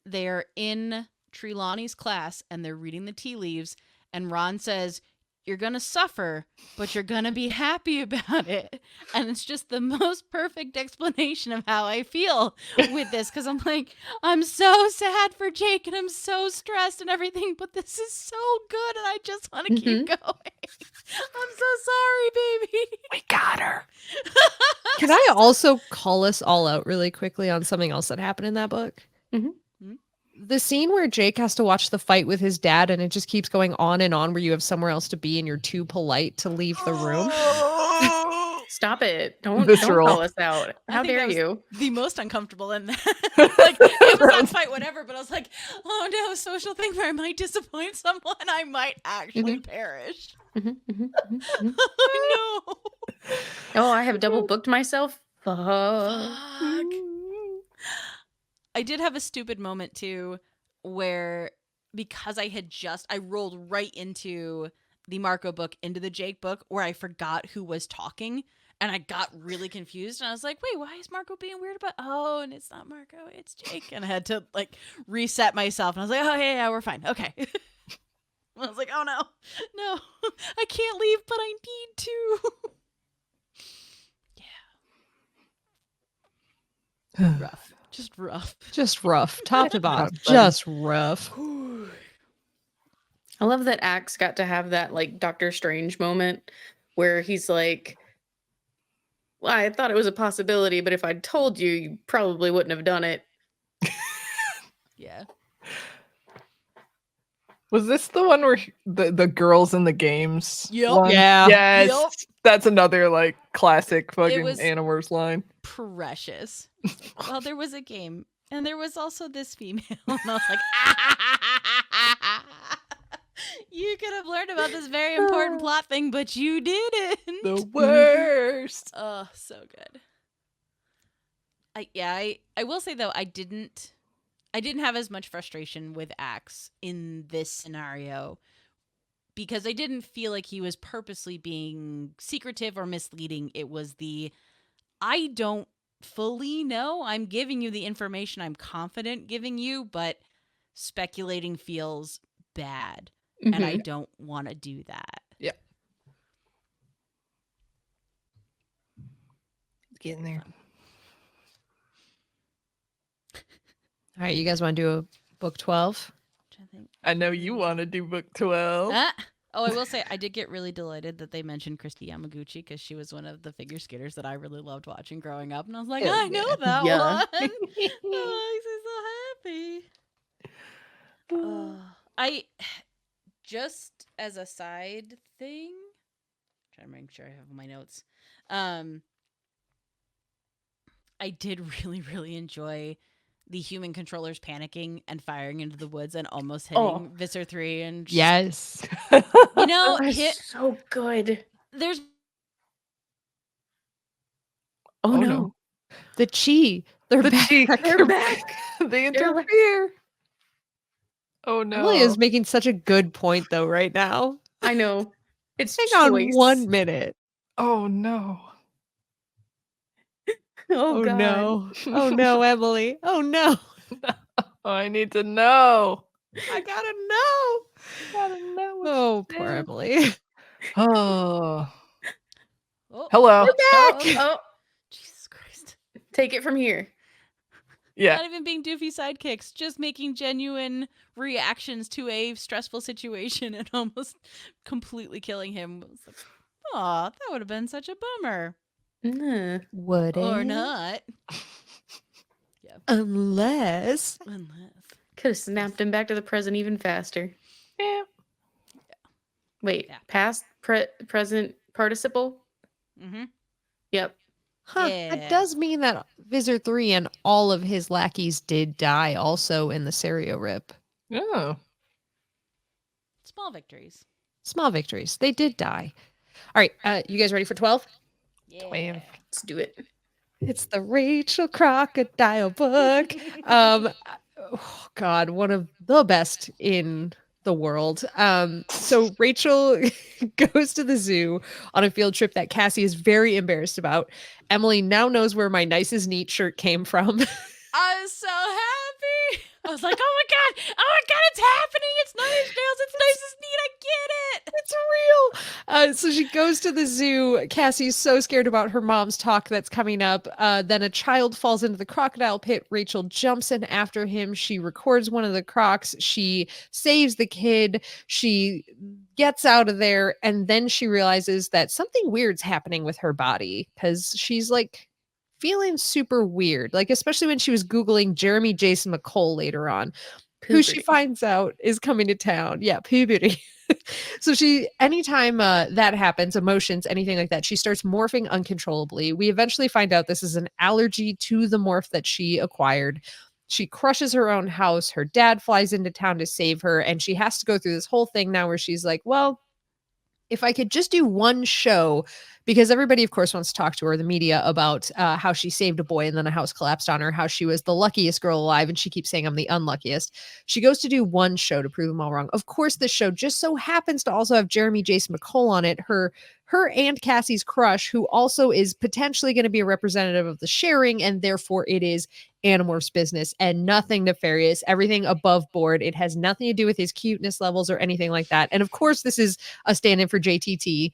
they're in Trelawney's class and they're reading the tea leaves, and Ron says, "You're gonna suffer, but you're gonna be happy about it." And it's just the most perfect explanation of how I feel with this, because I'm like, I'm so sad for Jake and I'm so stressed and everything, but this is so good and I just want to keep going. I'm so sorry, baby. We got her. Can I also call us all out really quickly on something else that happened in that book? Mhm. The scene where Jake has to watch the fight with his dad and it just keeps going on and on, where you have somewhere else to be and you're too polite to leave the room. Stop it! Don't Visceral. call us out. I How think dare that was you? The most uncomfortable in that. Like, it was not fight, whatever, but I was like, oh no, a social thing where I might disappoint someone. I might actually perish. Mhm, mhm, mhm, mhm. Oh no. Oh, I have double booked myself. Fuck. Fuck. I did have a stupid moment too, where because I rolled right into the Marco book, into the Jake book, where I forgot who was talking, and I got really confused, and I was like, wait, why is Marco being weird about, and it's not Marco, it's Jake. And I had to like reset myself, and I was like, oh yeah, we're fine. Okay. I was like, oh no, I can't leave, but I need to. Yeah. Rough. Just rough. Just rough, top to bottom. Rough, buddy. Just rough. I love that Axe got to have that like Doctor Strange moment where he's like, well, I thought it was a possibility, but if I'd told you, you probably wouldn't have done it. Yeah. Was this the one where the girls in the games? Yep. one? Yeah. Yes. Yep. That's another like classic fucking was- Animorphs line. Precious. Well, there was a game, and there was also this female, and I was like, you could have learned about this very important plot thing, but you didn't. The worst. Oh, so good. I will say though, I didn't have as much frustration with Axe in this scenario, because I didn't feel like he was purposely being secretive or misleading. It was I don't fully know. I'm giving you the information I'm confident giving you, but speculating feels bad. and I Mhm. don't want to do that. Getting there. All right, you guys want to do a book 12? Which I think. I know you want to do book 12. Oh, I will say I did get really delighted that they mentioned Christy Yamaguchi because she was one of the figure skaters that I really loved watching growing up, and I was like, Hell I know yeah. that Yeah. one. Oh, makes me so happy. I just as a side thing, trying to make sure I have my notes. I did really, really enjoy the human controllers panicking and firing into the woods and almost hitting Oh. Visser 3 and just, Yes. you know, That was so good. there's Oh, Oh, no. no. The chi. They're The back. cheek. They're back. They They're like- interfere. Oh no. Emily is making such a good point though right now. I know. It's Hang on choice. 1 minute. Oh no. Oh, Oh God. no. Oh no, Emily. Oh no. Oh, I need to know. I gotta know. Gotta know. what Oh, to poor do. Emily. Oh. oh, Hello. Oh, oh, Jesus Christ. take it from here. Yeah. Not even being doofy sidekicks, just making genuine reactions to a stressful situation and almost completely killing him. It's like, aw, that would have been such a bummer. Nah. Would Or it? not. Unless. Unless. Could have snapped him back to the present even faster. Yeah. Wait, Yeah. past, present participle? Mm-hmm. Yep. Huh. Yeah. That does mean that Visor 3 and all of his lackeys did die also in the Serio rip. Oh. Small victories. Small victories. They did die. All right. You guys ready for 12? Yeah. 12. Let's do it. It's the Rachel Crocodile book. Oh God, one of the best in the world. So Rachel goes to the zoo on a field trip that Cassie is very embarrassed about. Emily now knows where my nice is neat shirt came from. I was so happy. I was like, oh my God, it's happening. It's Nine Inch Nails. It's nice as neat. I get it. It's real. So she goes to the zoo. Cassie's so scared about her mom's talk that's coming up. Then a child falls into the crocodile pit. Rachel jumps in after him. She records one of the crocs. She saves the kid. She gets out of there. And then she realizes that something weird's happening with her body because she's like feeling super weird. Like, especially when she was Googling Jeremy Jason McCole later on, who she Puberty. finds out is coming to town. Yeah, puberty. So she, anytime that happens, emotions, anything like that, she starts morphing uncontrollably. We eventually find out this is an allergy to the morph that she acquired. She crushes her own house. Her dad flies into town to save her. And she has to go through this whole thing now where she's like, well, if I could just do one show, because everybody, of course, wants to talk to her, the media, about how she saved a boy and then a house collapsed on her, how she was the luckiest girl alive, and she keeps saying I'm the unluckiest. She goes to do one show to prove them all wrong. Of course, this show just so happens to also have Jeremy Jason McCole on it, her and Cassie's crush, who also is potentially going to be a representative of the sharing, and therefore it is Animorphs business and nothing nefarious, everything above board. It has nothing to do with his cuteness levels or anything like that. And of course, this is a stand-in for JTT,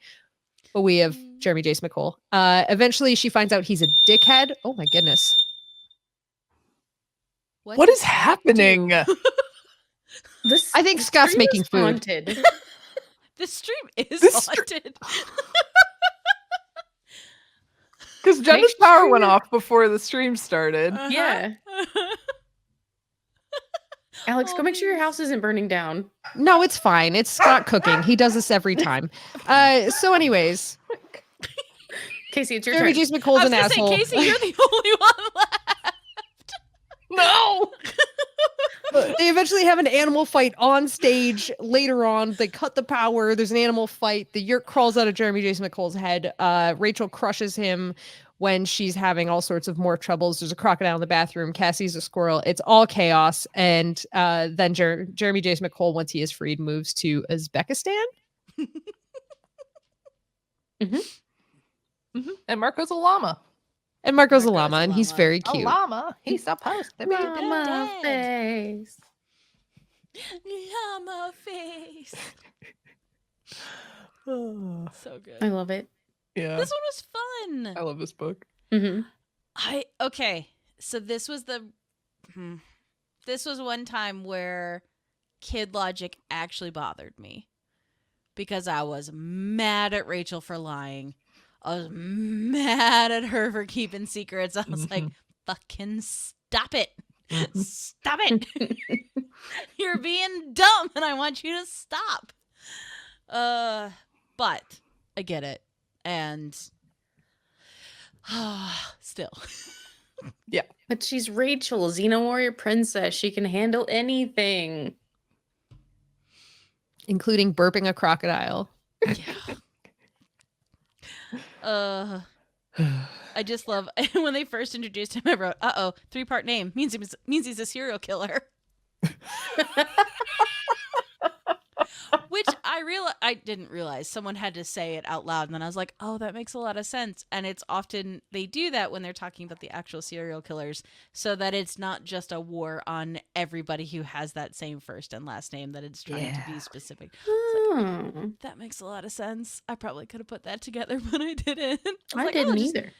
but we have Jeremy Jason McCole. Eventually, she finds out he's a dickhead. Oh my goodness. What is happening? This, I think the Scott's stream making is food. haunted. This stream is This haunted. Because Jenna's Make power sure went you're- off before the stream started. Yeah. Alex, Oh, go make sure your please. house isn't burning down. No, it's fine. It's Scott cooking. He does this every time. So anyways, Casey, it's your Jeremy turn. Jason I McCole's was an gonna asshole. say, Casey, you're the only one left. No. They eventually have an animal fight on stage later on. They cut the power. There's an animal fight. The yurt crawls out of Jeremy Jason McCole's head. Rachel crushes him when she's having all sorts of more troubles. There's a crocodile in the bathroom. Cassie's a squirrel. It's all chaos. And then Jeremy Jason McCole, once he is freed, moves to Uzbekistan. And Marco's a llama. And Marco's a Marco's llama, a and he's llama. very A cute. llama. He's supposed to be Llama. dead. Mama dead. face. Llama face. So good. I love it. Yeah, This one was fun. I love this book. Mm-hmm. Okay. So this was this was one time where kid logic actually bothered me because I was mad at Rachel for lying. I was mad at her for keeping secrets. I was like, fucking stop it. Stop it. You're being dumb and I want you to stop. But I get it. And still. Yeah. But she's Rachel, Xena Warrior Princess. She can handle anything. Including burping a crocodile. Yeah. I just love when they first introduced him. I wrote, 3-part name means he's a serial killer. Which I didn't realize someone had to say it out loud, and then I was like, oh, that makes a lot of sense. And it's often they do that when they're talking about the actual serial killers, so that it's not just a war on everybody who has that same first and last name, that it's trying to be specific. Oh, That makes a lot of sense. I probably could have put that together, but I didn't. I didn't either.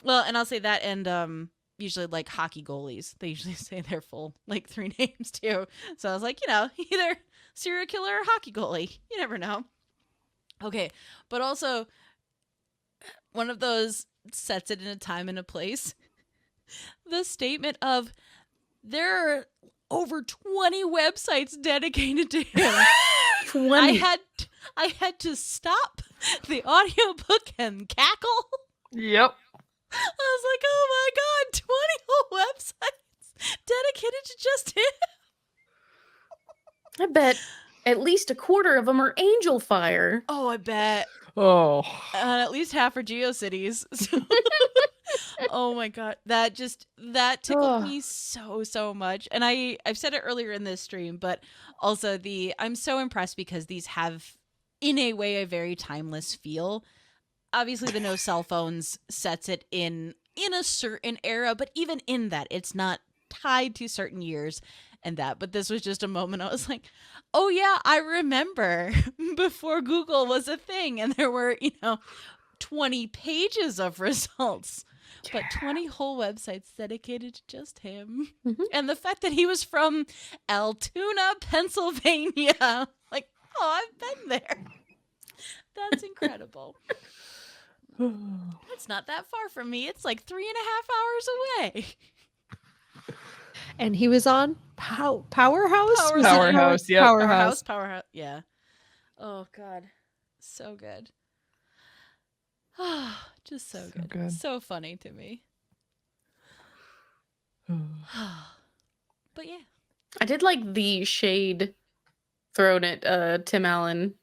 Well, and I'll say that, and usually like hockey goalies, they usually say their full 3 names too. So I was like, either serial killer or hockey goalie. You never know. Okay, but also one of those sets it in a time and a place. The statement of there are over 20 websites dedicated to him. 20. I had to stop the audiobook and cackle. Yep. I was like, oh my God, 20 whole websites dedicated to just him. I bet at least a quarter of them are Angel Fire. Oh, I bet. Oh. At least half are GeoCities. So oh my God. That tickled me so much. And I've said it earlier in this stream, but also I'm so impressed because these have, in a way, a very timeless feel. Obviously, the no cell phones sets it in a certain era, but even in that, it's not tied to certain years and that. But this was just a moment I was like, oh yeah, I remember before Google was a thing and there were, 20 pages of results, but 20 whole websites dedicated to just him. Mm-hmm. And the fact that he was from Altoona, Pennsylvania. Like, oh, I've been there. That's incredible. It's not that far from me. It's like 3.5 hours away. And he was on Powerhouse? Powerhouse, yeah. Powerhouse. Yeah. Oh, God. So good. Just so good. So funny to me. But yeah. I did like the shade thrown at Tim Allen.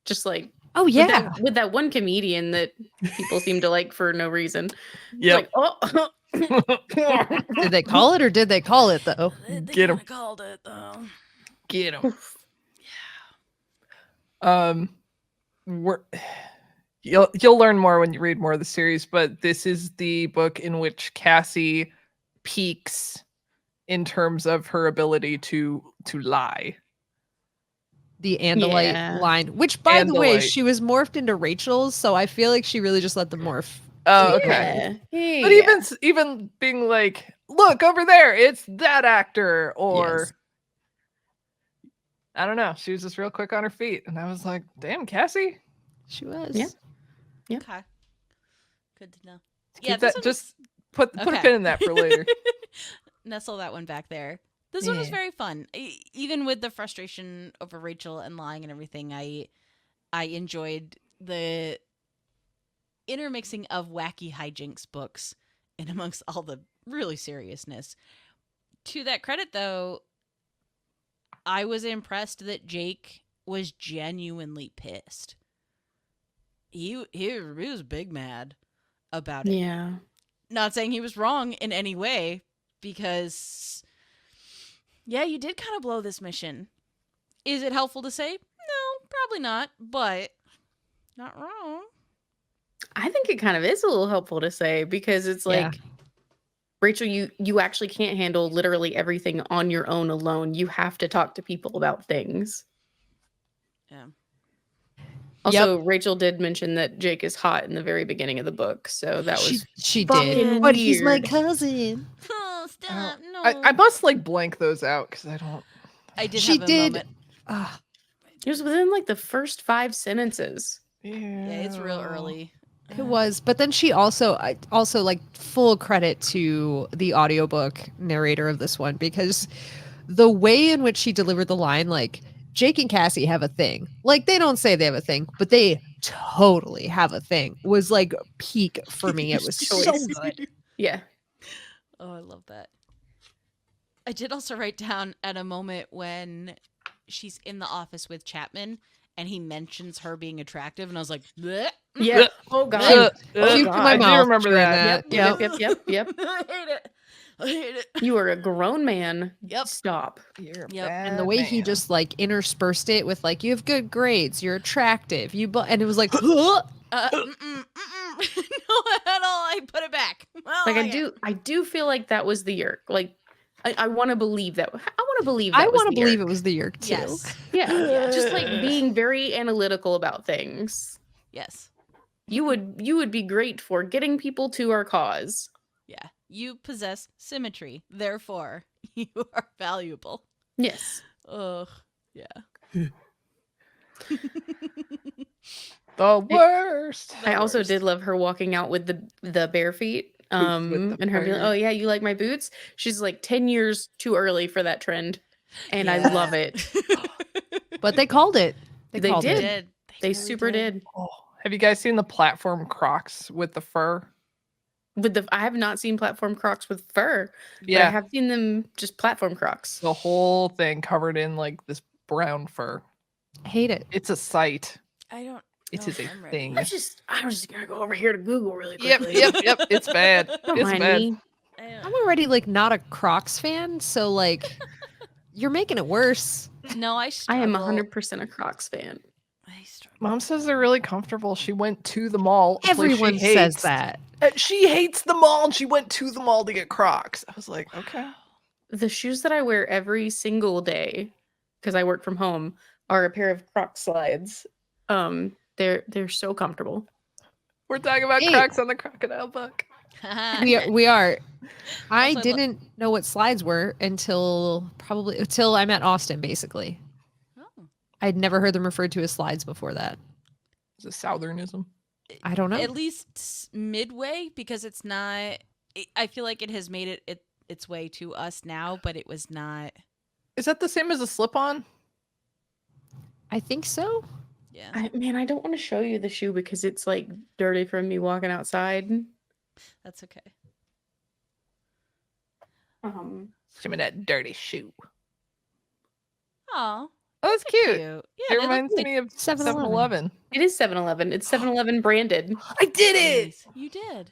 Just like, oh yeah, with that one comedian that people seem to like for no reason. Yeah. Like, oh. Did they call it or did they call it though? They Get him. called it though. Get him. You'll learn more when you read more of the series, but this is the book in which Cassie peaks in terms of her ability to lie. The Andalite line, which by the way, she was morphed into Rachel's, so I feel like she really just let the morph. Oh, okay. Yeah. But even being like, look over there, it's that actor, or Yes. I don't know. She was just real quick on her feet, and I was like, damn, Cassie. She was. Yeah. Okay. Good to know. Keep that. Just put a pin in that for later. Nestle that one back there. This one was very fun. Even with the frustration over Rachel and lying and everything, I enjoyed the intermixing of wacky hijinks books in amongst all the really seriousness. To that credit, though, I was impressed that Jake was genuinely pissed. He was big mad about it. Yeah. Not saying he was wrong in any way, because yeah, you did kind of blow this mission. Is it helpful to say? No, probably not, but not wrong. I think it kind of is a little helpful to say, because it's like, Rachel, you actually can't handle literally everything on your own alone. You have to talk to people about things. Yeah. Also, Rachel did mention that Jake is hot in the very beginning of the book, so that was she fucking did, but he's my weird. cousin. Oh, stop! No. I must like blank those out because I don't. I did She have a did. moment. It was within like the first 5 sentences. Yeah, it's real early. It was, but then she also like full credit to the audiobook narrator of this one, because the way in which she delivered the line, like, Jake and Cassie have a thing. Like, they don't say they have a thing, but they totally have a thing, was like peak for me. It was so Choice. good. Yeah. Oh, I love that. I did also write down at a moment when she's in the office with Chapman and he mentions her being attractive, and I was like, bleh. Yeah. Oh god. Puked in my I mouth do remember during that. Yep. Yep. Yep. I hate it. I hate it. You are a grown man. Yep. Stop. You're a Yep. And the way he bad just like interspersed it with like, you have good grades, you're attractive, and it was like, huh? No, at all. I put it back. Well, Like okay. I do feel like that was the yerk. Like I want to believe that. I want to believe that I was want the to believe yerk. it was the yerk too. Yes. Yeah. Just like being very analytical about things. Yes. You would be great for getting people to our cause. Yeah. You possess symmetry. Therefore, you are valuable. Yes. Ugh. Yeah. The worst. I also did love her walking out with the bare feet. with the And her being like, bare- "Oh yeah, you like my boots?" She's like 10 years too early for that trend. And I Yeah. love it. But they called it. They called did. it. They really super did. Oh, have you guys seen the platform Crocs with the fur? I have not seen platform Crocs with fur, but I Yeah, have seen them just platform Crocs. the whole thing covered in like this brown fur. Hate it. It's a sight. I don't. It know is if a I'm ready. thing. I was just gonna go over here to Google really Yep, quickly. yep. It's bad. Don't It's mind bad. me. I'm already like not a Crocs fan, so like, you're making it worse. No, I I struggle. am 100% a Crocs fan. I struggle. Mom says they're really comfortable. She went to the mall. a place she Everyone says hates. that. She hates the mall, and she went to the mall to get Crocs. I was like, okay. The shoes that I wear every single day, because I work from home, are a pair of Croc slides. They're so comfortable. We're talking about Hey. Crocs on the crocodile book. We are. I Also, I lo- didn't know what slides were until I met Austin, basically. Oh. I'd never heard them referred to as slides before that. It's a southernism. I don't know. At least midway, because it's not. I feel like it has made its way to us now, but it was not. Is that the same as a slip-on? I think so. Yeah. I don't want to show you the shoe because it's like dirty from me walking outside. That's okay. Give me that dirty shoe. Oh, Oh, that's cute. Yeah, It they look reminds like me of 7-Eleven. 7-Eleven. It is 7-Eleven. It's 7-Eleven branded. I did it! nice. You did.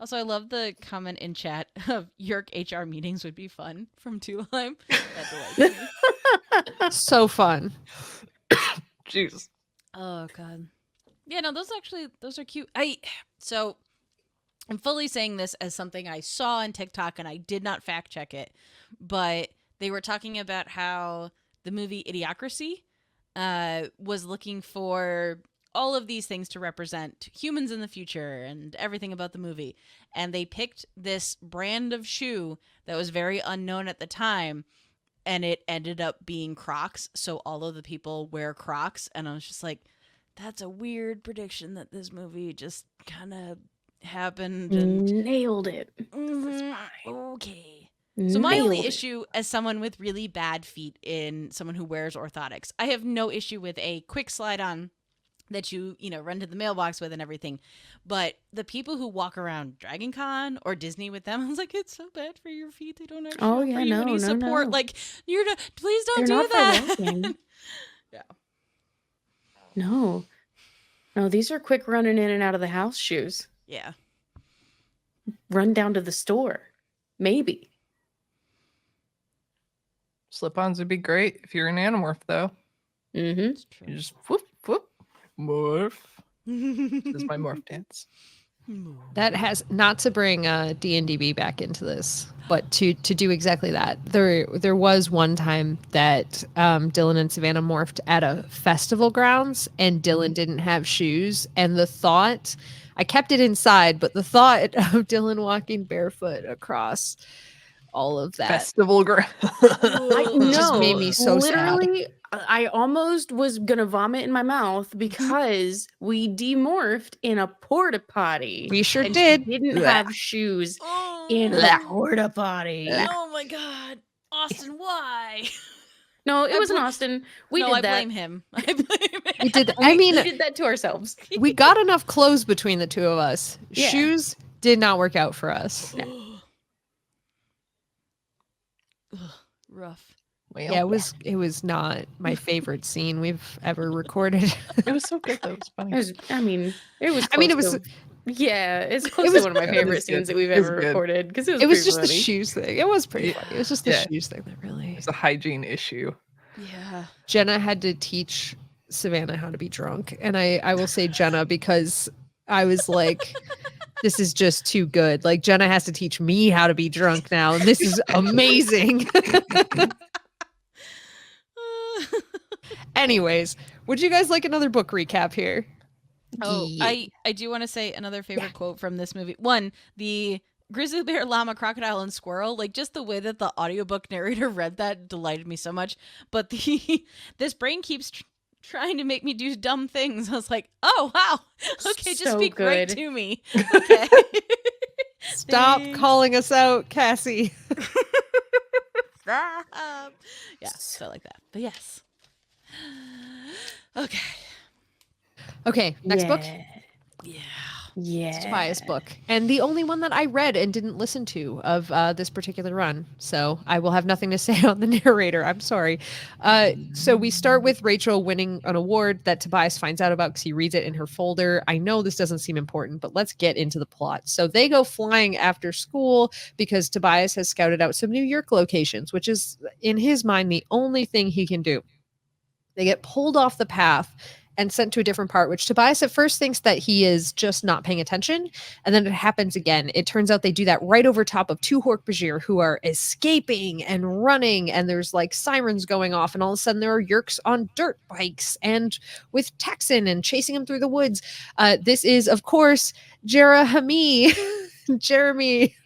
Also, I love the comment in chat of York HR meetings would be fun from Tulime. That delights me. So fun. Jeez. Oh god. Yeah, no, those are cute. I'm fully saying this as something I saw on TikTok and I did not fact check it, but they were talking about how the movie Idiocracy was looking for all of these things to represent humans in the future and everything about the movie. And they picked this brand of shoe that was very unknown at the time, and it ended up being Crocs. So all of the people wear Crocs, and I was just like, that's a weird prediction that this movie just kind of happened. And Nailed it. Mhm, okay. So my only Nailed it. issue as someone with really bad feet in someone who wears orthotics, I have no issue with a quick slide on that you run to the mailbox with and everything. But the people who walk around Dragon Con or Disney with them, I was like, it's so bad for your feet. They don't actually Oh, offer yeah, you no, any no, support. no. Like, please don't They're do not for that. walking. Yeah. No. No, these are quick running in and out of the house shoes. Yeah. Run down to the store. Maybe. Slip-ons would be great if you're an Animorph, though. Mm-hmm. It's You true. just whoop, whoop, morph. This is my morph dance. That has not to bring D&DB back into this, but to do exactly that. There was one time that Dylan and Savannah morphed at a festival grounds, and Dylan didn't have shoes, and the thought, I kept it inside, but the thought of Dylan walking barefoot across all of that Festival ground. It just made me so sad. literally, I almost was gonna vomit in my mouth because we demorphed in a porta potty. We sure and did. She didn't have shoes in a porta potty. Oh my god. Austin, why? No, it wasn't Austin. We no, did I that. blame him. I blame him. We did. I We mean, did that to ourselves. we got enough clothes between the two of us. Yeah. Shoes did not work out for us. Ugh, rough. Well, Yeah, it was not my favorite scene we've ever recorded. it was so good though. It was funny. It was. I mean, it was. I mean, it close was- to- Yeah, it's close was- to one of my it was favorite good. scenes that we've It was ever good. recorded because It was pretty just the funny. shoes thing. It was pretty funny. It was just the Yeah. shoes thing that really. It's a hygiene issue. Yeah. Jenna had to teach Savannah how to be drunk, and I will say Jenna because I was like, this is just too good. Like Jenna has to teach me how to be drunk now, and this is amazing. Anyways, would you guys like another book recap here? Oh, Yeah. I do want to say another favorite quote from this movie. One, the grizzly bear, llama, crocodile, and squirrel. Like just the way that the audiobook narrator read that delighted me so much. But the this brain keeps trying to make me do dumb things. I was like, oh wow, okay, just So speak right good. to me. Okay. Stop Thanks. calling us out, Cassie. Stop. Yeah, so like that. But yes. Okay. Okay, next book. Yeah. Yeah. Tobias book, and the only one that I read and didn't listen to of this particular run. So I will have nothing to say on the narrator. I'm sorry. So we start with Rachel winning an award that Tobias finds out about because he reads it in her folder. I know this doesn't seem important, but let's get into the plot. So they go flying after school because Tobias has scouted out some New York locations, which is in his mind the only thing he can do. They get pulled off the path and sent to a different part, which Tobias at first thinks that he is just not paying attention. And then it happens again. It turns out they do that right over top of two Hork-Bajir who are escaping and running. And there's like sirens going off. And all of a sudden there are Yerks on dirt bikes and with Texan and chasing him through the woods. This is, of course, Jeremy,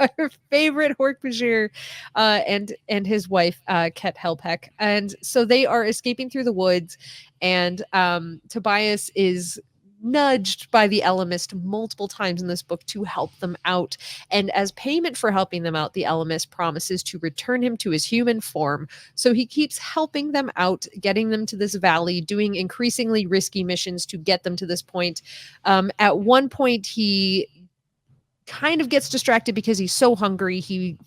our favorite Hork-Bajir, and his wife, Ket Helpeck. And so they are escaping through the woods. And Tobias is nudged by the Elemist multiple times in this book to help them out. And as payment for helping them out, the Elemist promises to return him to his human form. So he keeps helping them out, getting them to this valley, doing increasingly risky missions to get them to this point. At one point, he kind of gets distracted because he's so hungry. He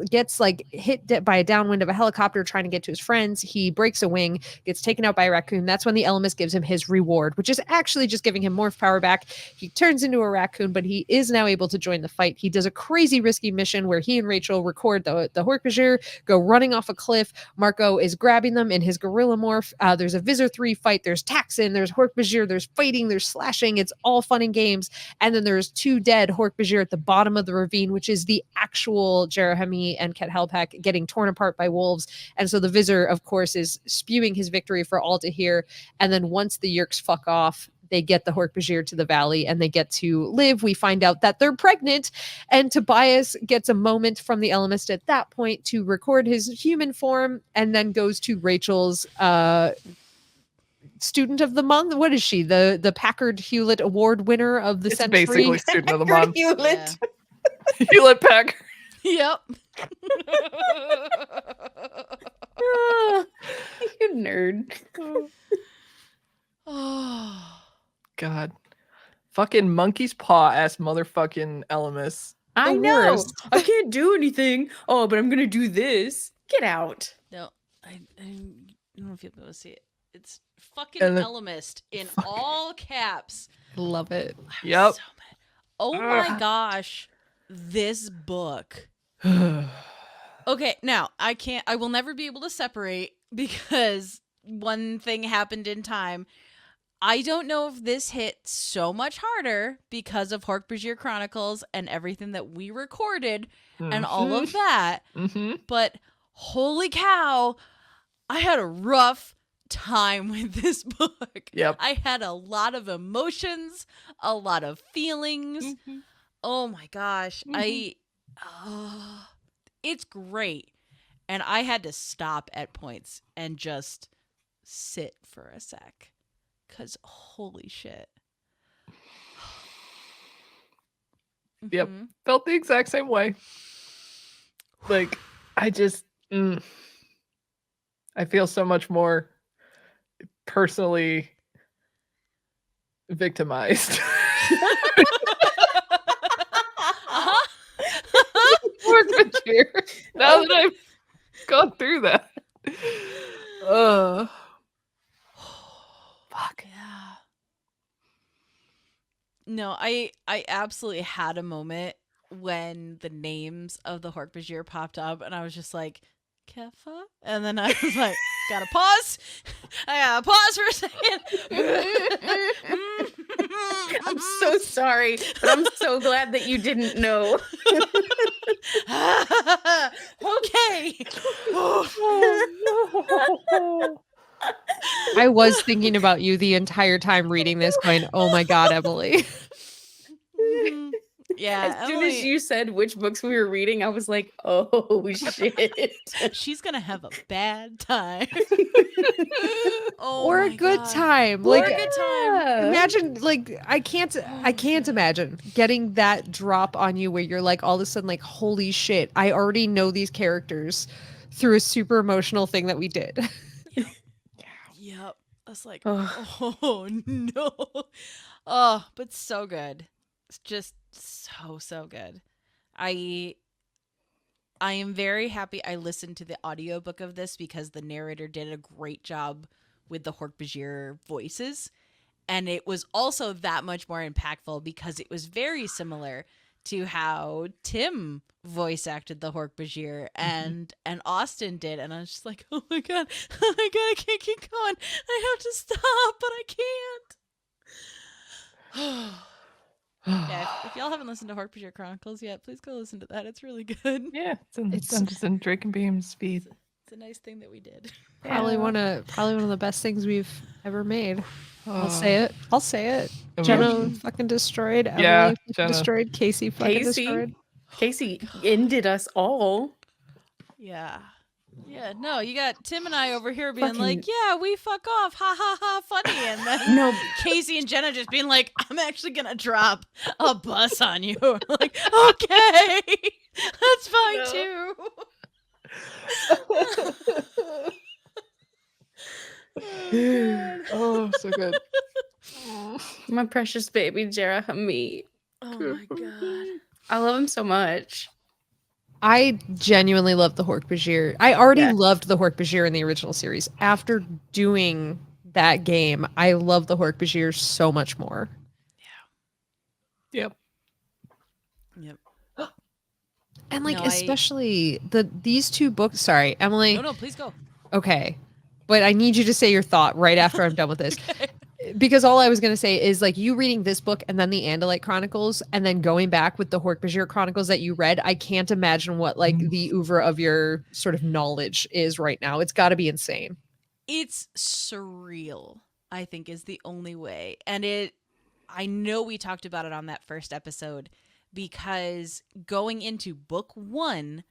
gets like hit by a downwind of a helicopter trying to get to his friends. He breaks a wing, gets taken out by a raccoon. That's when the Elemist gives him his reward, which is actually just giving him morph power back. He turns into a raccoon, but he is now able to join the fight. He does a crazy risky mission where he and Rachel record the Hork-Bajir go running off a cliff. Marco is grabbing them in his gorilla morph. There's a Visor 3 fight. There's Taxon. There's Hork-Bajir. There's fighting. There's slashing. It's all fun and games. And then there's two dead Hork-Bajir at the bottom of the ravine, which is the actual Jeremy and Ket Helpeck getting torn apart by wolves. And so the Visor, of course, is spewing his victory for all to hear. And then once the Yerks fuck off, they get the Hork-Bajir to the valley and they get to live. We find out that they're pregnant, and Tobias gets a moment from the Elemist at that point to record his human form and then goes to Rachel's student of the month. What is she? The Packard Hewlett Award winner of the It's century. basically student of the month. Hewlett. Hewlett Packard. Yep. Ah, you nerd. Oh. God. Fucking monkey's paw ass motherfucking Elemis. I The know. worst. I can't do anything. Oh, but I'm gonna do this. Get out. No, I don't know if you'll be able to see it. It's fucking And the- Elemist in all caps. Love it. I was Yep. so mad. Oh my gosh. This book. Okay, now I will never be able to separate because one thing happened in time. I don't know if this hit so much harder because of Hork-Bajir Chronicles and everything that we recorded and all of that, but holy cow, I had a rough time with this book. Yep. I had a lot of emotions, a lot of feelings. Oh my gosh. It's great. And I had to stop at points and just sit for a sec. Because holy shit. Yep. Felt the exact same way. Like, I just, I feel so much more personally victimized. Now that I've gone through that. Fuck. Yeah. No, I absolutely had a moment when the names of the Hork-Bajir popped up, and I was just like, Kefa? And then I was like, gotta pause. I gotta pause for a second. I'm so sorry, but I'm so glad that you didn't know. Okay. I was thinking about you the entire time reading this, going, "Oh my God, Emily." Yeah. As soon as you said which books we were reading, I was like, oh shit. She's gonna have a bad time. Or a good time. Or Like, a good time. imagine, like, I can't imagine getting that drop on you where you're like all of a sudden like, holy shit, I already know these characters through a super emotional thing that we did. Yep. I was like, oh no. Oh, but so good. It's just so good. I am very happy I listened to the audiobook of this because the narrator did a great job with the Hork-Bajir voices. And it was also that much more impactful because it was very similar to how Tim voice acted the Hork-Bajir and Austin did. And I was just like, oh my god, I can't keep going. I have to stop, but I can't. Yeah, if y'all haven't listened to Hork-Bajir Chronicles yet, please go listen to that. It's really good. Yeah, it's Dungeons and Drake Beams feed. It's a nice thing that we did. Probably one of the best things we've ever made. I'll say it. Jenna fucking destroyed. Emily Yeah, fucking destroyed. Kaycie fucking destroyed. Kaycie ended us all. Yeah. Yeah, no, you got Tim and I over here being like, yeah, we fuck off, ha ha ha, funny. And then Kaycie and Jenna just being like, I'm actually going to drop a bus on you. Like, okay, that's fine too. Oh, so good. My precious baby, Jera Hamid. Oh my god. I love him so much. I genuinely love the Hork-Bajir. I already loved the Hork-Bajir in the original series. After doing that game, I love the Hork-Bajir so much more. Yep. And like, especially these two books. Sorry, Emily. No, please go. Okay. But I need you to say your thought right after I'm done with this. Okay. Because all I was going to say is like you reading this book and then the Andalite Chronicles and then going back with the Hork-Bajir Chronicles that you read, I can't imagine what like the oeuvre of your sort of knowledge is right now. It's got to be insane. It's surreal, I think, is the only way. And I know we talked about it on that first episode because going into book 1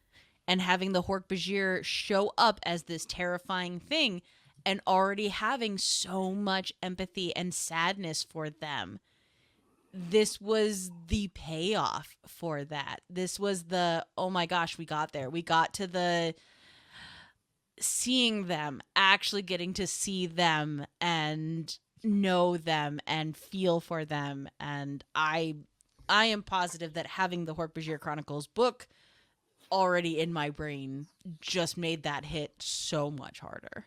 and having the Hork-Bajir show up as this terrifying thing and already having so much empathy and sadness for them. This was the payoff for that. This was the, oh my gosh, we got there. We got to the seeing them, actually getting to see them and know them and feel for them. And I am positive that having the Hork-Bajir Chronicles book already in my brain just made that hit so much harder.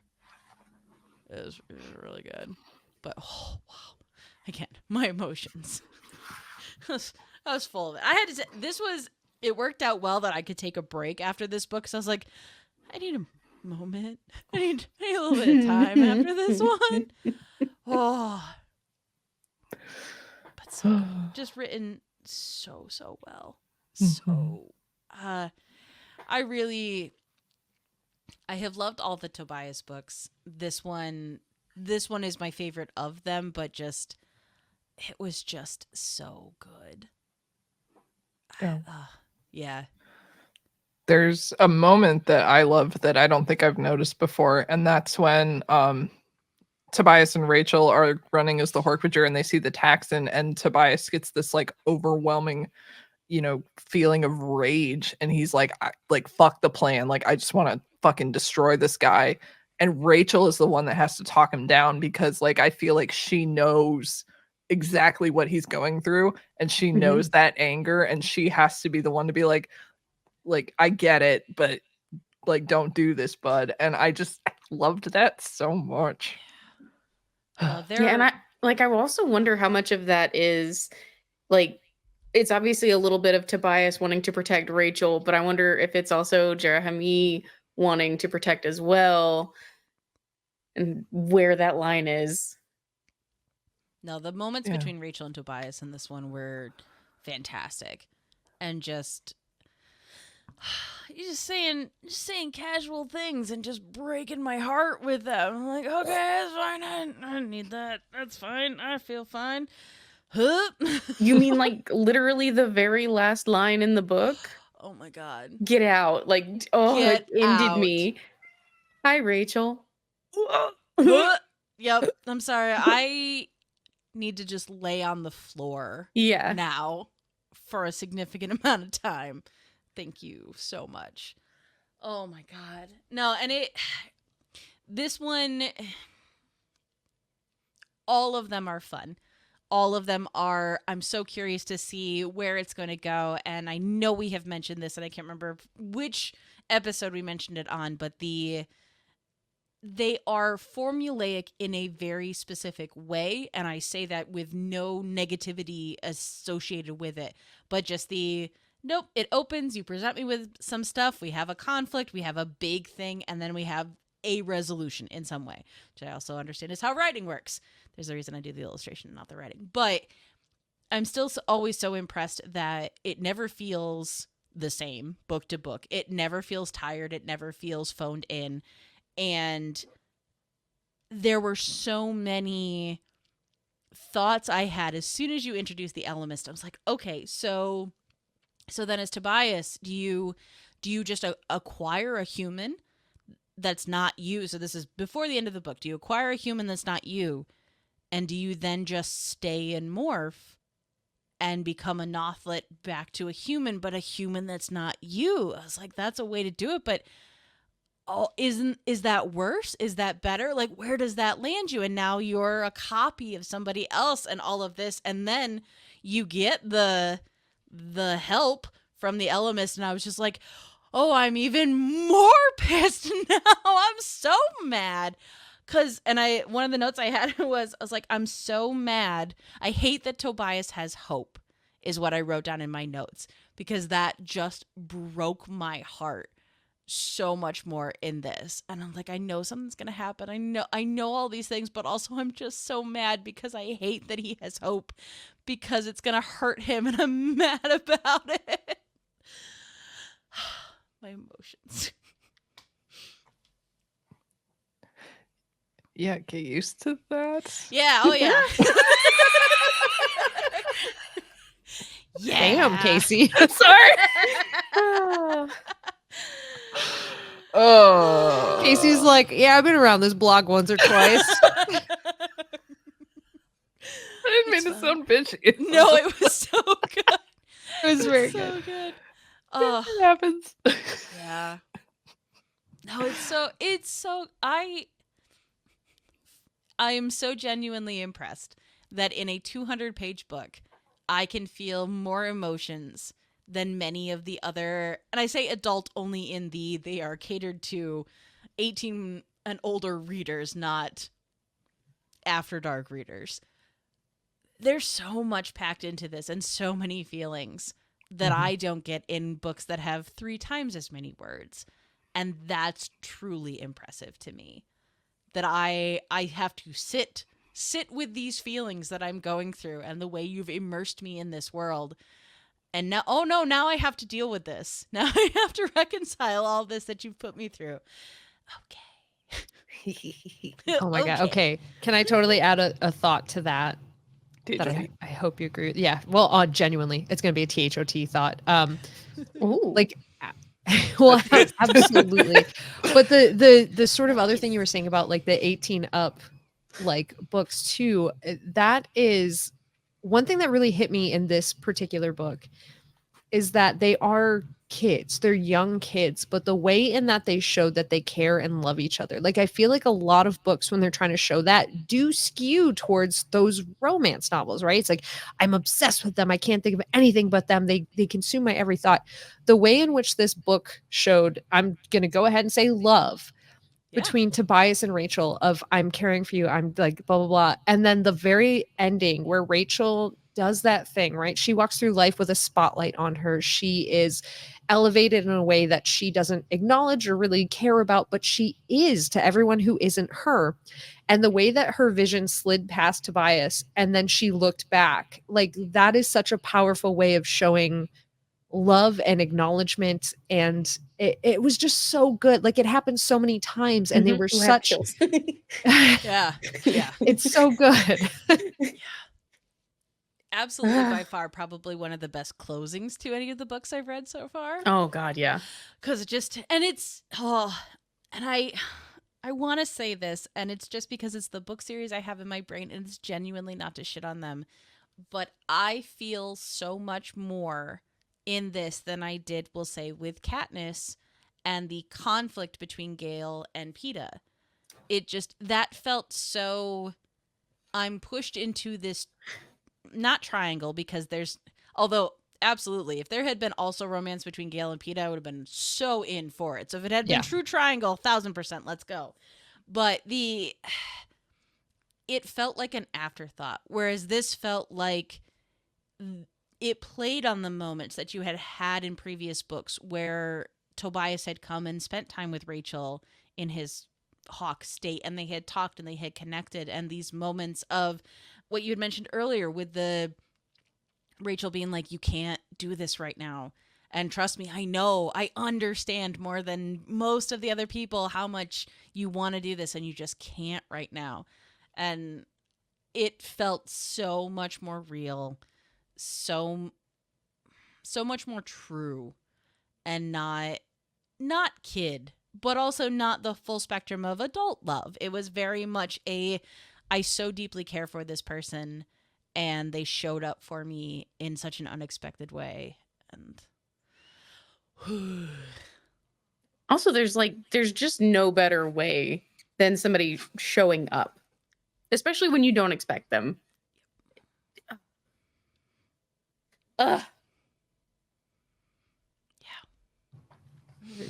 It was really good. But, oh, wow. Again, my emotions. I was full of it. I had to say, it worked out well that I could take a break after this book. So I was like, I need a moment. I need a little bit of time after this one. Oh, But so good. Just written so well. So I have loved all the Tobias books. This one is my favorite of them, but just it was just so good. Yeah. Yeah. There's a moment that I love that I don't think I've noticed before, and that's when Tobias and Rachel are running as the Hork-Bajir and they see the Taxon, and Tobias gets this like overwhelming, feeling of rage, and he's like, fuck the plan, like I just want to fucking destroy this guy. And Rachel is the one that has to talk him down, because like I feel like she knows exactly what he's going through, and she knows that anger, and she has to be the one to be like I get it, but like don't do this, bud. And I just loved that so much. Yeah, and I also wonder how much of that is like, it's obviously a little bit of Tobias wanting to protect Rachel, but I wonder if it's also Jerahami wanting to protect as well, and where that line is. No, the moments between Rachel and Tobias in this one were fantastic, and just you're just saying casual things and just breaking my heart with them. I'm like, okay, that's fine. I don't need that. That's fine. I feel fine. Huh? You mean like literally the very last line in the book? Oh my god. Get out. Like, oh, Get it ended out. me. Hi, Rachel. Yep. I'm sorry. I need to just lay on the floor now for a significant amount of time. Thank you so much. Oh my god. No, and this one, all of them are fun. All of them are, I'm so curious to see where it's going to go. And I know we have mentioned this, and I can't remember which episode we mentioned it on, but they are formulaic in a very specific way. And I say that with no negativity associated with it, but just nope, it opens, you present me with some stuff, we have a conflict, we have a big thing, and then we have a resolution in some way, which I also understand is how writing works. There's a reason I do the illustration, not the writing. But I'm still always so impressed that it never feels the same book to book. It never feels tired. It never feels phoned in. And there were so many thoughts I had as soon as you introduced the Elemist. I was like, okay, so then as Tobias, do you just acquire a human that's not you? So this is before the end of the book. Do you acquire a human that's not you? And do you then just stay and morph and become a Nothlit back to a human, but a human that's not you? I was like, that's a way to do it. But is that worse? Is that better? Like, where does that land you? And now you're a copy of somebody else and all of this. And then you get the help from the Elemist, and I was just like, oh, I'm even more pissed now. I'm so mad. One of the notes I had I was like, I'm so mad. I hate that Tobias has hope, is what I wrote down in my notes, because that just broke my heart so much more in this. And I'm like, I know something's gonna happen. I know all these things, but also I'm just so mad because I hate that he has hope, because it's gonna hurt him, and I'm mad about it. My emotions. Yeah, get used to that. Yeah, oh yeah. Yeah. Damn, Kaycie. Sorry. Oh. Casey's like, yeah, I've been around this blog once or twice. I didn't mean to sound bitchy. No, it was so good. It was very so good. Oh, It happens. yeah. No, it's so I am so genuinely impressed that in a 200-page book, I can feel more emotions than many of the other, and I say adult only in they are catered to 18 and older readers, not after dark readers. There's so much packed into this, and so many feelings that I don't get in books that have 3 times as many words. And that's truly impressive to me. That I have to sit sit with these feelings that I'm going through and the way you've immersed me in this world. And now, oh no, now I have to deal with this. Now I have to reconcile all this that you've put me through. Okay. Oh my God. Okay. Can I totally add a thought to that? Did That you? I hope you agree with. Yeah. Well, genuinely, it's going to be a THOT thought. Ooh. Like, well, absolutely. But the sort of other thing you were saying about like the 18 up like books too, that is one thing that really hit me in this particular book is that they are kids, they're young kids, but the way in that they showed that they care and love each other. Like I feel like a lot of books when they're trying to show that do skew towards those romance novels, right? It's like I'm obsessed with them. I can't think of anything but them. They consume my every thought. The way in which this book showed, I'm going to go ahead and say love between Tobias and Rachel of I'm caring for you. I'm like blah, blah, blah. And then the very ending where Rachel does that thing, right? She walks through life with a spotlight on her. She is elevated in a way that she doesn't acknowledge or really care about, but she is to everyone who isn't her. And the way that her vision slid past Tobias and then she looked back, like that is such a powerful way of showing love and acknowledgement. And it was just so good. Like it happened so many times and they were Ooh, I have such chills. Yeah. Yeah. it's so good. Absolutely, by far, probably one of the best closings to any of the books I've read so far. Oh God, yeah. Because it just, and it's, oh, and I want to say this, and it's just because it's the book series I have in my brain, and it's genuinely not to shit on them, but I feel so much more in this than I did, we'll say, with Katniss and the conflict between Gale and Peeta. It just, that felt so, I'm pushed into this, not triangle, because there's, although absolutely, if there had been also romance between Gale and Peeta, I would have been so in for it. So if it had been true triangle, 1000%, let's go. But it felt like an afterthought, whereas this felt like it played on the moments that you had in previous books where Tobias had come and spent time with Rachel in his hawk state, and they had talked and they had connected, and these moments of what you had mentioned earlier with the Rachel being like, you can't do this right now. And trust me, I know, I understand more than most of the other people how much you want to do this and you just can't right now. And it felt so much more real, so much more true, and not kid, but also not the full spectrum of adult love. It was very much I so deeply care for this person, and they showed up for me in such an unexpected way. And Also, there's just no better way than somebody showing up, especially when you don't expect them.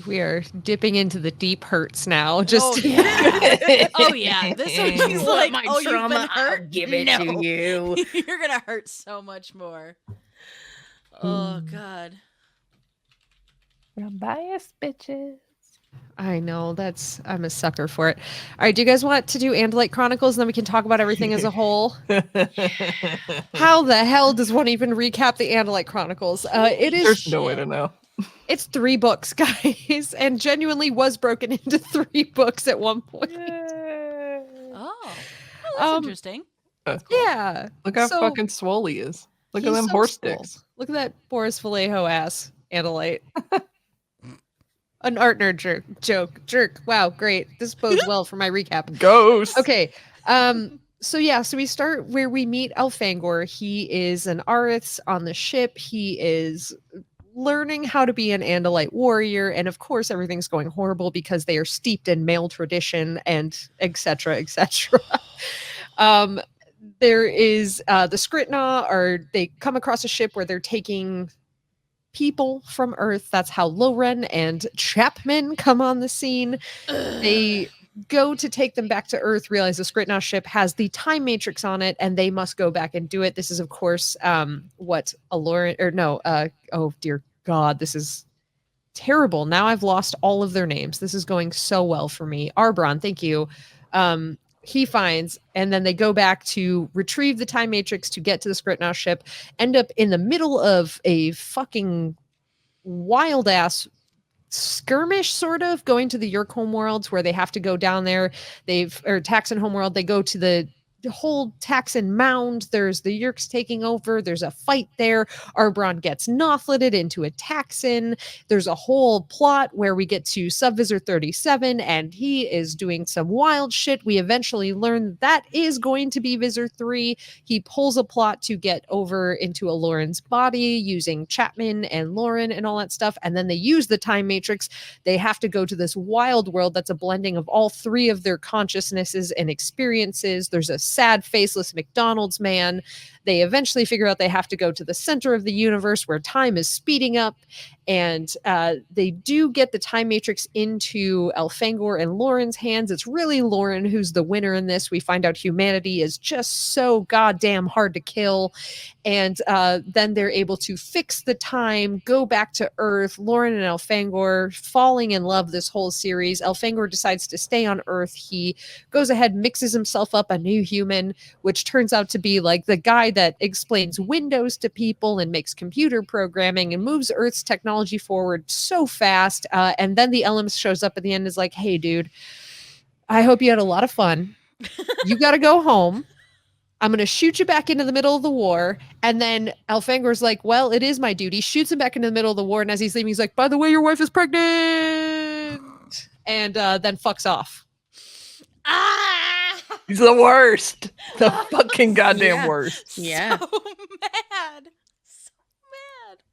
We are dipping into the deep hurts now. Just oh yeah, this one's You like, want my oh, you've trauma? been hurt? I'll give it No. to you. You're gonna hurt so much more. Oh God. You're biased, bitches. I know I'm a sucker for it. All right, do you guys want to do Andalite Chronicles, and then we can talk about everything as a whole? How the hell does one even recap the Andalite Chronicles? It is. There's no way to know. It's 3 books, guys, and genuinely was broken into 3 books at one point. Oh, that's interesting. Yeah. Look how So, fucking swole he is. Look at he's them so horse swole. dicks. Look at that Boris Vallejo ass, Andalite. An Artner jerk. Wow, great. This bodes well for my recap. Ghost. Okay. So we start where we meet Elfangor. He is an Arith on the ship. He is learning how to be an Andalite warrior, and of course everything's going horrible because they are steeped in male tradition and etc. There is the Skritna, they come across a ship where they're taking people from Earth. That's how Loren and Chapman come on the scene. They go to take them back to Earth, realize the Skritna ship has the time matrix on it, and they must go back and do it. This is, of course, what Aloran, or no, oh dear God, this is terrible. Now I've lost all of their names. This is going so well for me. Arbron, thank you. he finds, and then they go back to retrieve the time matrix to get to the Skritnow ship, end up in the middle of a fucking wild ass skirmish, sort of going to the Yerk homeworlds, where they have to go down there. Or Taxon homeworld, they go to the whole Taxon mound. There's the Yerks taking over. There's a fight there. Arbron gets Nothlited into a Taxon. There's a whole plot where we get to Subvisor 37, and he is doing some wild shit. We eventually learn that is going to be Visor 3. He pulls a plot to get over into a Lauren's body using Chapman and Lauren and all that stuff, and then they use the time matrix. They have to go to this wild world that's a blending of all three of their consciousnesses and experiences. There's a sad faceless McDonald's man. They eventually figure out they have to go to the center of the universe where time is speeding up, and they do get the time matrix into Elfangor and Lauren's hands. It's really Lauren who's the winner in this. We find out humanity is just so goddamn hard to kill, and then they're able to fix the time, go back to Earth. Lauren and Elfangor falling in love this whole series. Elfangor decides to stay on Earth. He goes ahead, mixes himself up a new human, which turns out to be like the guy that explains Windows to people and makes computer programming and moves Earth's technology forward so fast. And then the Elms shows up at the end and is like, hey, dude, I hope you had a lot of fun. You got to go home. I'm going to shoot you back into the middle of the war. And then Elfangor's like, well, it is my duty. Shoots him back into the middle of the war. And as he's leaving, he's like, by the way, your wife is pregnant. And then fucks off. He's the worst. The fucking goddamn worst. Yeah. So mad. So mad.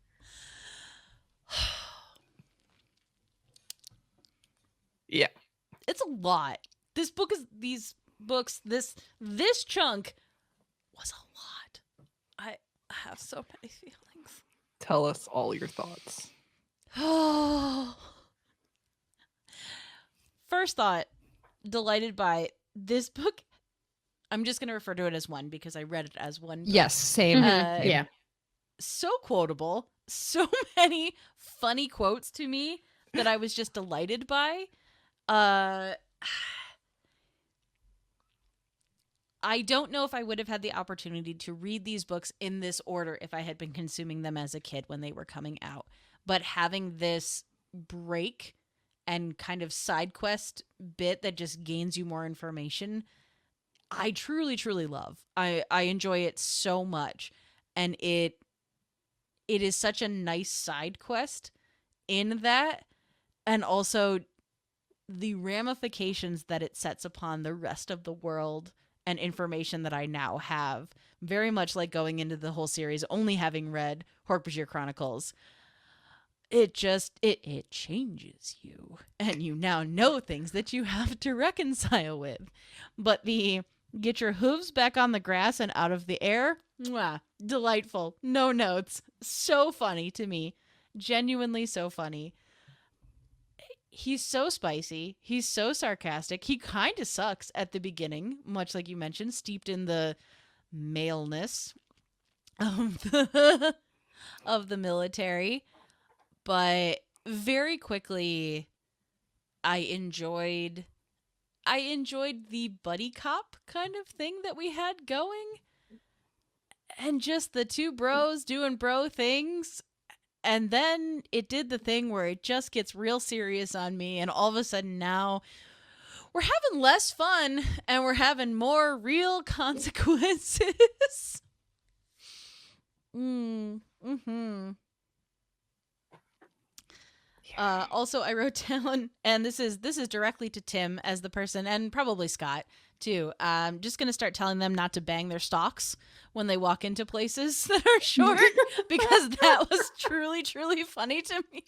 Yeah. It's a lot. This chunk was a lot. I have so many feelings. Tell us all your thoughts. First thought, delighted by this book. I'm just going to refer to it as one because I read it as one book. Yes, same. Yeah. So quotable. So many funny quotes to me that I was just delighted by. I don't know if I would have had the opportunity to read these books in this order if I had been consuming them as a kid when they were coming out. But having this break and kind of side quest bit that just gains you more information, I truly, truly love. I enjoy it so much. And it is such a nice side quest in that. And also the ramifications that it sets upon the rest of the world and information that I now have, very much like going into the whole series only having read Hork-Bajir Chronicles. It changes you, and you now know things that you have to reconcile with. But the get your hooves back on the grass and out of the air, mwah, delightful. No notes. So funny to me. Genuinely so funny. He's so spicy. He's so sarcastic. He kind of sucks at the beginning, much like you mentioned, steeped in the maleness of the military. But very quickly, I enjoyed the buddy cop kind of thing that we had going. And just the two bros doing bro things. And then it did the thing where it just gets real serious on me. And all of a sudden now we're having less fun and we're having more real consequences. Also, I wrote down, and this is directly to Tim as the person, and probably Scott too. I'm just gonna start telling them not to bang their stocks when they walk into places that are short, because that was truly, truly funny to me.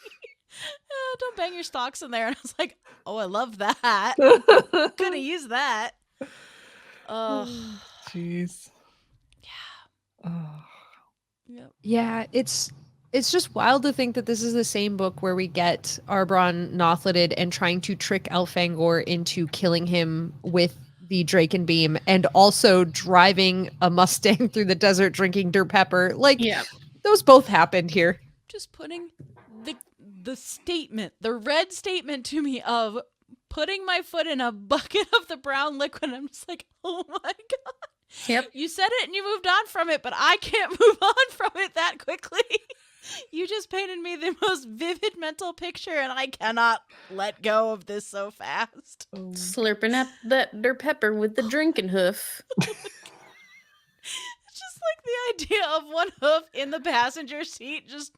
Don't bang your stocks in there, and I was like, oh, I love that. Gonna use that. Oh, jeez. Yeah. Oh. Yep. Yeah, it's just wild to think that this is the same book where we get Arbron Nothlited and trying to trick Elfangor into killing him with the Draken Beam, and also driving a Mustang through the desert drinking dirt pepper. Like, Yeah. those both happened here. Just putting the statement, the red statement to me of putting my foot in a bucket of the brown liquid. I'm just like, oh my God. Yep. You said it and you moved on from it, but I can't move on from it that quickly. You just painted me the most vivid mental picture, and I cannot let go of this so fast. Slurping up that der pepper with the drinking hoof. It's just like the idea of one hoof in the passenger seat, just,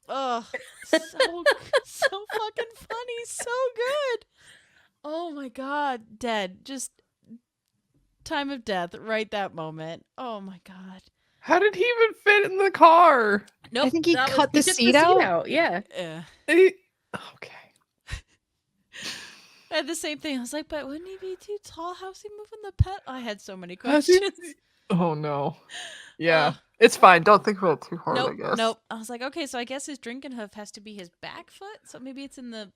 oh, so fucking funny, so good. Oh my God, dead, just time of death, right that moment. Oh my God. How did he even fit in the car? Nope, I think he that was- cut the He took seat out. Yeah. Yeah. Okay. I had the same thing. I was like, but wouldn't he be too tall? How's he moving the pet? I had so many How's he- questions. Oh no. Yeah. Ugh. It's fine. Don't think about it too hard, I guess. Nope. I was like, okay, so I guess his drinking hoof has to be his back foot. So maybe it's in the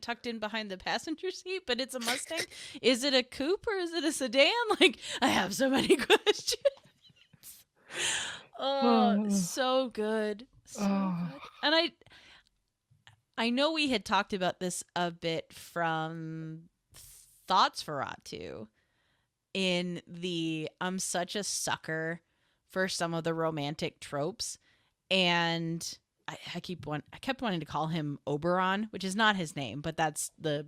tucked in behind the passenger seat, but it's a Mustang. Is it a coupe or is it a sedan? Like, I have so many questions. Oh, so good. So good. And I know we had talked about this a bit from Thoughts for Ratu in the I'm such a sucker for some of the romantic tropes, and I kept wanting to call him Oberon, which is not his name, but that's the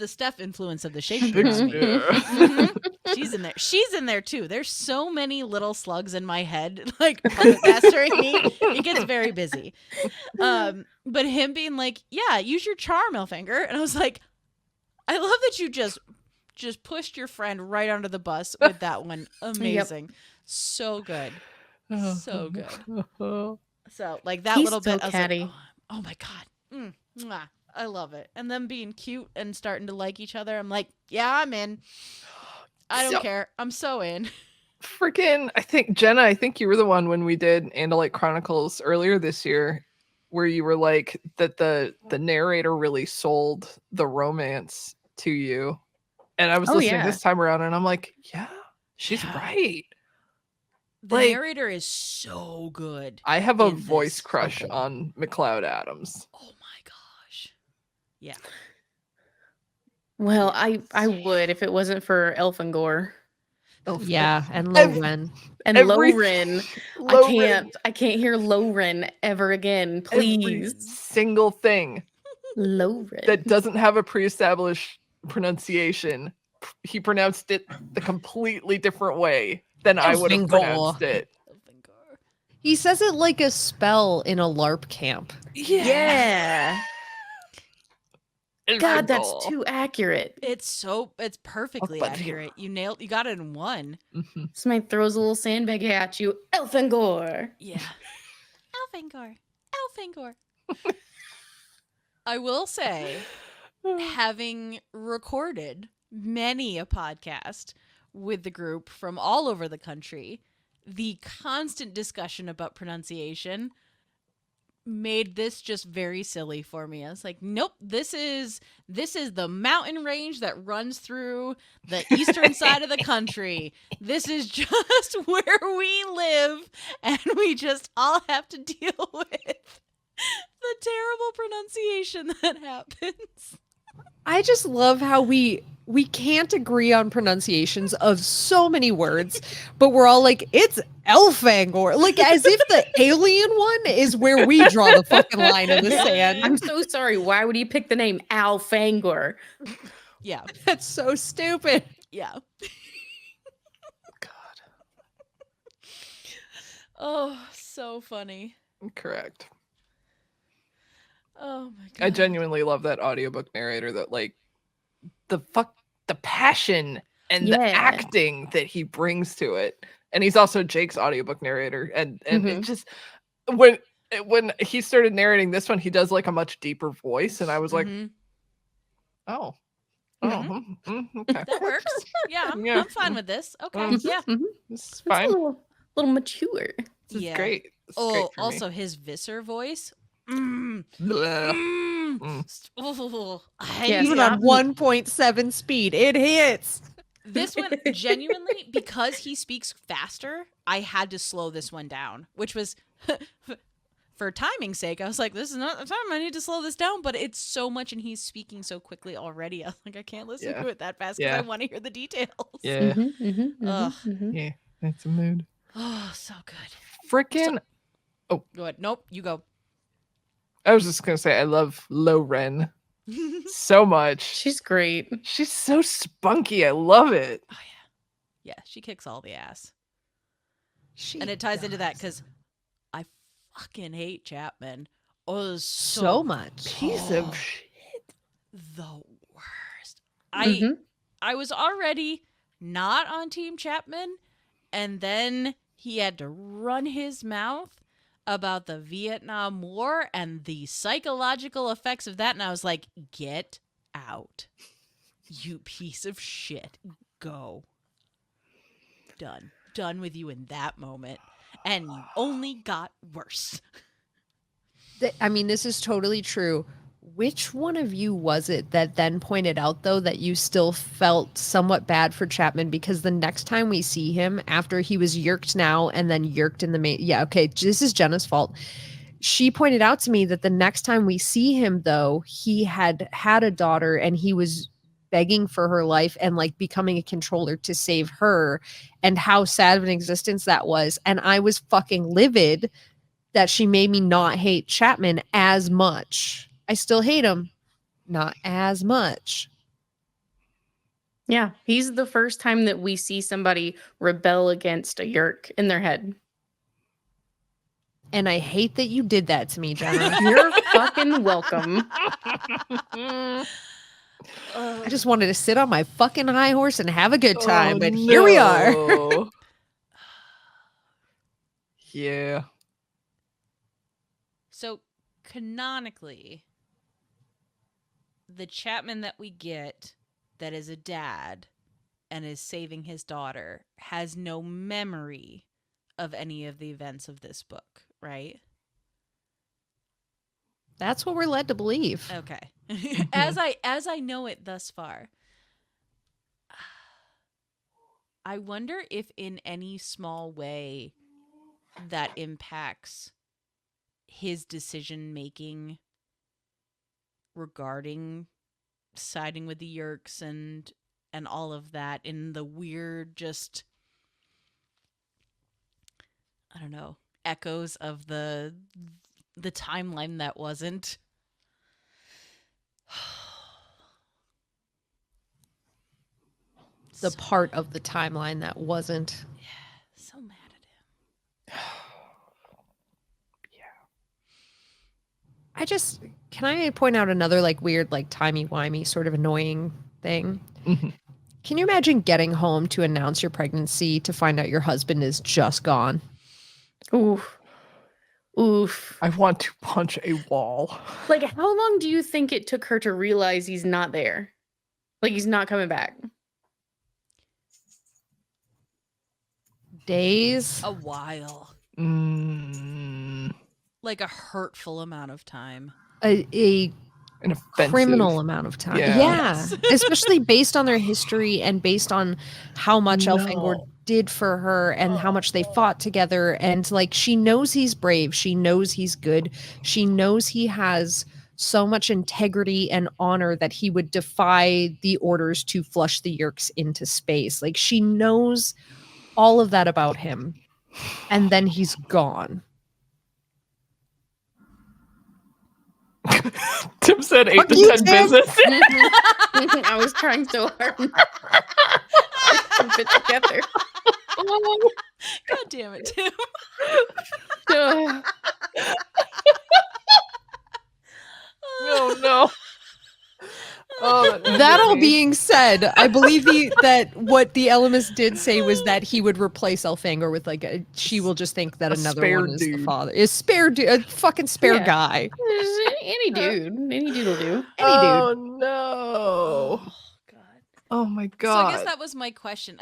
Steph influence of the Shakespeare movie. Mhm. She's in there too. There's so many little slugs in my head, like puppet mastering me. It gets very busy. But him being like, yeah, use your charm, Elfinger. And I was like, I love that you just pushed your friend right under the bus with that one. Amazing. So good. So good. So like that He's little so bit, I was catty. like, oh my God. Mwah. I love it. And them being cute and starting to like each other. I'm like, yeah, I'm in. I don't care. I'm so in. Freaking, I think, Jenna, I think you were the one when we did Andalite Chronicles earlier this year where you were like that the narrator really sold the romance to you. And I was listening yeah. this time around and I'm like, yeah, she's Yeah. right. The Like, narrator is so good. I have a in voice this. crush Okay. on McLeod Adams. Oh my gosh. Yeah. Well, I would if it wasn't for Elfangor Yeah, and Ev- Lowen. and Every- Loren. Loren, I can't hear Loren ever again. every Please. single thing Loren. that doesn't have a pre-established pronunciation, he pronounced it the completely different way than I would have Elfingor. pronounced it. He says it like a spell in a LARP camp. Yeah. God, that's Elfingor. too accurate. It's perfectly but accurate. You got it in one. Mhm. Somebody throws a little sandbag at you. Elfangor. Yeah. Elfangor. I will say, having recorded many a podcast with the group from all over the country, the constant discussion about pronunciation made this just very silly for me. I was like, nope, this is the mountain range that runs through the eastern side of the country. This is just where we live, and we just all have to deal with the terrible pronunciation that happens. I just love how we can't agree on pronunciations of so many words, but we're all like, it's Elfangor. Like, as if the alien one is where we draw the fucking line in the sand. I'm so sorry. Why would he pick the name Alfangor? Yeah. That's so stupid. Yeah. God. Oh, so funny. Correct. Oh my god. I genuinely love that audiobook narrator that like the passion and the Yeah. acting that he brings to it. And he's also Jake's audiobook narrator. And it just when he started narrating this one, he does like a much deeper voice. And I was like, Mhm. oh. Mhm. Okay. That works. Yeah, Yeah. I'm fine with this. Okay. Mhm. Yeah. This is It's fine. a little mature. This is Yeah. great. This is Oh, great for me. also his Visser voice. Bleh. Yeah, Even stop. on 1.7 speed, it hits. This one, genuinely, because he speaks faster, I had to slow this one down, which was for timing's sake, I was like, this is not the time. I need to slow this down. But it's so much, and he's speaking so quickly already. I was like, I can't listen to it that fast because I want to hear the details. Yeah. Ugh. Yeah. That's a mood. Oh, so good. Freaking. Go ahead. Nope, you go. I was just gonna say I love Loren so much. She's great. She's so spunky. I love it. Oh yeah, yeah. She kicks all the ass, She and it ties into that does. because I fucking hate Chapman. Oh, So much. Piece of shit. the worst. Mhm. I was already not on Team Chapman, and then he had to run his mouth about the Vietnam War and the psychological effects of that, and I was like, get out, you piece of shit. Go. Done with you in that moment, and you only got worse. I mean, this is totally true. Which one of you was it that then pointed out, though, that you still felt somewhat bad for Chapman? Because the next time we see him, after he was yerked now and then yerked in the main... Yeah, okay, this is Jenna's fault. She pointed out to me that the next time we see him, though, he had a daughter and he was begging for her life and like becoming a controller to save her, and how sad of an existence that was. And I was fucking livid that she made me not hate Chapman as much. I still hate him, not as much. Yeah, he's the first time that we see somebody rebel against a yerk in their head. And I hate that you did that to me, Jenna. You're fucking welcome. I just wanted to sit on my fucking high horse and have a good time, but here we are. No. Yeah. So canonically, the Chapman that we get that is a dad and is saving his daughter has no memory of any of the events of this book, right? That's what we're led to believe. Okay. as I know it thus far, I wonder if in any small way that impacts his decision making regarding siding with the Yerks and all of that, in the weird, just, I don't know, echoes of the timeline that wasn't. The part of the timeline that wasn't. Yeah, so mad at him. Can I point out another like weird, like timey-wimey sort of annoying thing? Mhm. Can you imagine getting home to announce your pregnancy to find out your husband is just gone? Oof. Oof. I want to punch a wall. Like, how long do you think it took her to realize he's not there? Like, he's not coming back? Days? A while. Mm, Like a hurtful amount of time. A an offensive. criminal amount of time. Yeah. Yeah. Especially based on their history and based on how much Elfangor did for her and how much they fought together. And like, she knows he's brave. She knows he's good. She knows he has so much integrity and honor that he would defy the orders to flush the Yerks into space. Like, she knows all of that about him. And then he's gone. Tim said 8 Fuck to you, 10 Tim. business. I was trying so hard to keep it together. God damn it, Tim. Oh no. Oh, That all being said, I believe that what the Elemis did say was that he would replace Elfangor with like she will just think that A another spare one is the dude. father. Is spare dude, a fucking spare Yeah. guy. Any dude will do. Any Oh dude. no. God. Oh my So god. I guess that was my question.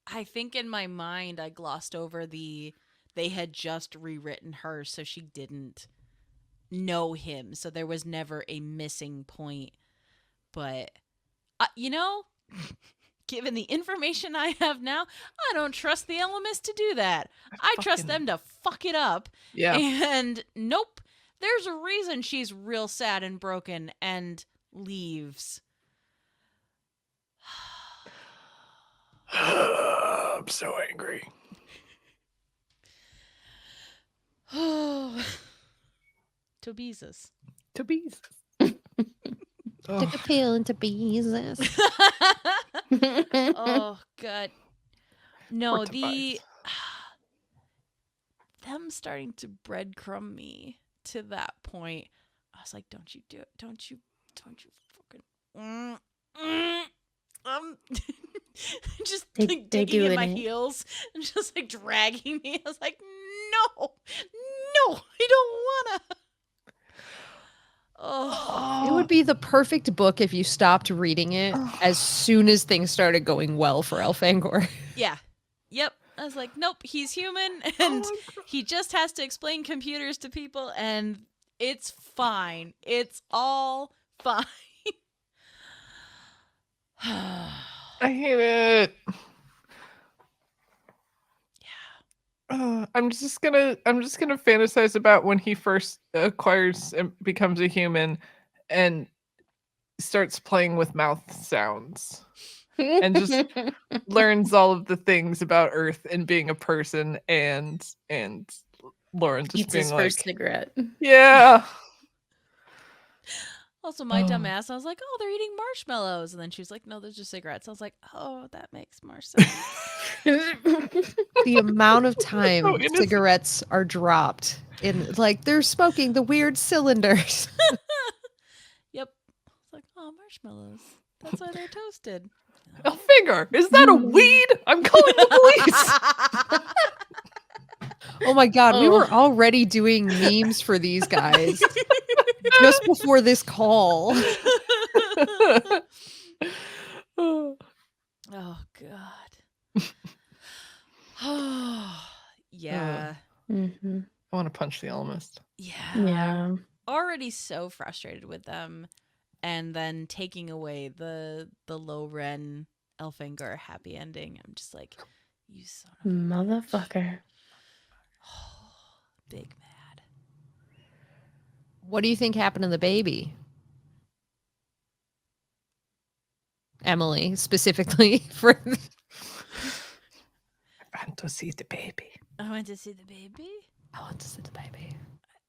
I think in my mind I glossed over they had just rewritten her so she didn't know him. So there was never a missing point. But, given the information I have now, I don't trust the Elemis to do that. I trust fucking- them to fuck it up. Yeah. And nope, There's a reason she's real sad and broken and leaves. I'm so angry. To Jesus. To bees. Took a pill into Jesus. Oh, God. No, Or Tobias. them starting to breadcrumb me to that point. I was like, don't you do it. Don't you fucking just They like digging in doing my it. heels and just like dragging me. I was like, no, I don't wanna. Oh, It would be the perfect book if you stopped reading it as soon as things started going well for Elfangor. yeah. Yep. I was like, nope, he's human and he just has to explain computers to people and it's fine. It's all fine. I hate it. I'm just gonna fantasize about when he first acquires and becomes a human and starts playing with mouth sounds and just learns all of the things about Earth and being a person and Lauren just Eats being his like, first cigarette. yeah. Also, my dumb ass, I was like, oh, they're eating marshmallows. And then she was like, no, those are just cigarettes. I was like, oh, that makes more sense. The amount of time So innocent. cigarettes are dropped in, like, they're smoking the weird cylinders. Yep. I was like, oh, marshmallows. That's why they're toasted. Elfangor, is that a weed? I'm calling the police. Oh my god, we Oh. were already doing memes for these guys just before this call. Oh, God. Yeah. Mm-hmm. I want to punch the Alchemist. Yeah. Yeah. Already so frustrated with them. And then taking away the Loren Elfangor happy ending. I'm just like, you son of a Motherfucker. big mad. What do you think happened to the baby? Emily, specifically for I want to see the baby. I went to see the baby. I want to see the baby.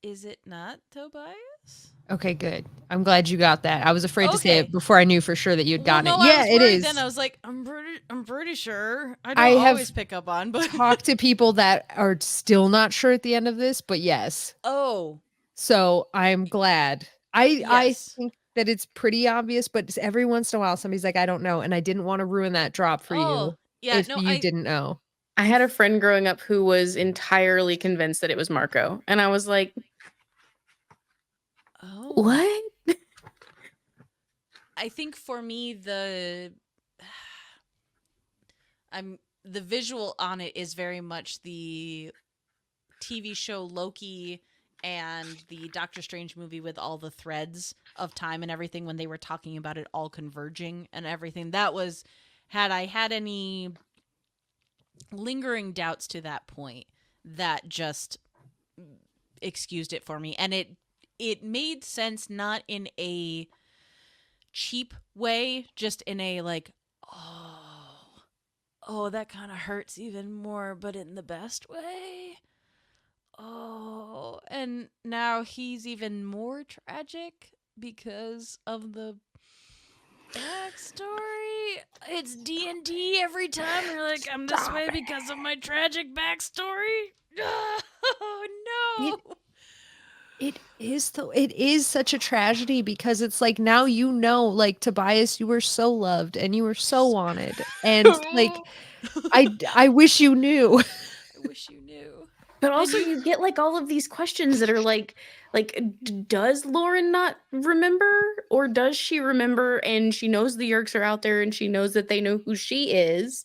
Is it not Tobias? Okay, good. I'm glad you got that. I was afraid to say Okay. it before I knew for sure that you'd gotten no, it. Yeah, I was it worried is. Then I was like, I'm pretty sure. I I don't have always pick up on, but Talk to people that are still not sure at the end of this, but yes. oh, So I'm glad. I Yes. think that it's pretty obvious, but every once in a while somebody's like, I don't know, and I didn't want to ruin that drop for you yeah, if no, you didn't know. I had a friend growing up who was entirely convinced that it was Marco. And I was like, oh, what? I think for me the visual on it is very much the TV show Loki and the Doctor Strange movie with all the threads of time and everything when they were talking about it all converging and everything. That was, had I had any lingering doubts to that point, that just excused it for me. And it made sense, not in a cheap way, just in a like, oh, that kind of hurts even more, but in the best way. Oh, and now he's even more tragic because of the backstory. It's D&D every time. You're like, I'm this way because of my tragic backstory. Oh no. It is such a tragedy because it's like now you know, like Tobias, you were so loved and you were so wanted. And like I wish you knew. I wish you knew. But also you get like all of these questions that are like does Lauren not remember, or does she remember and she knows the Yerks are out there and she knows that they know who she is?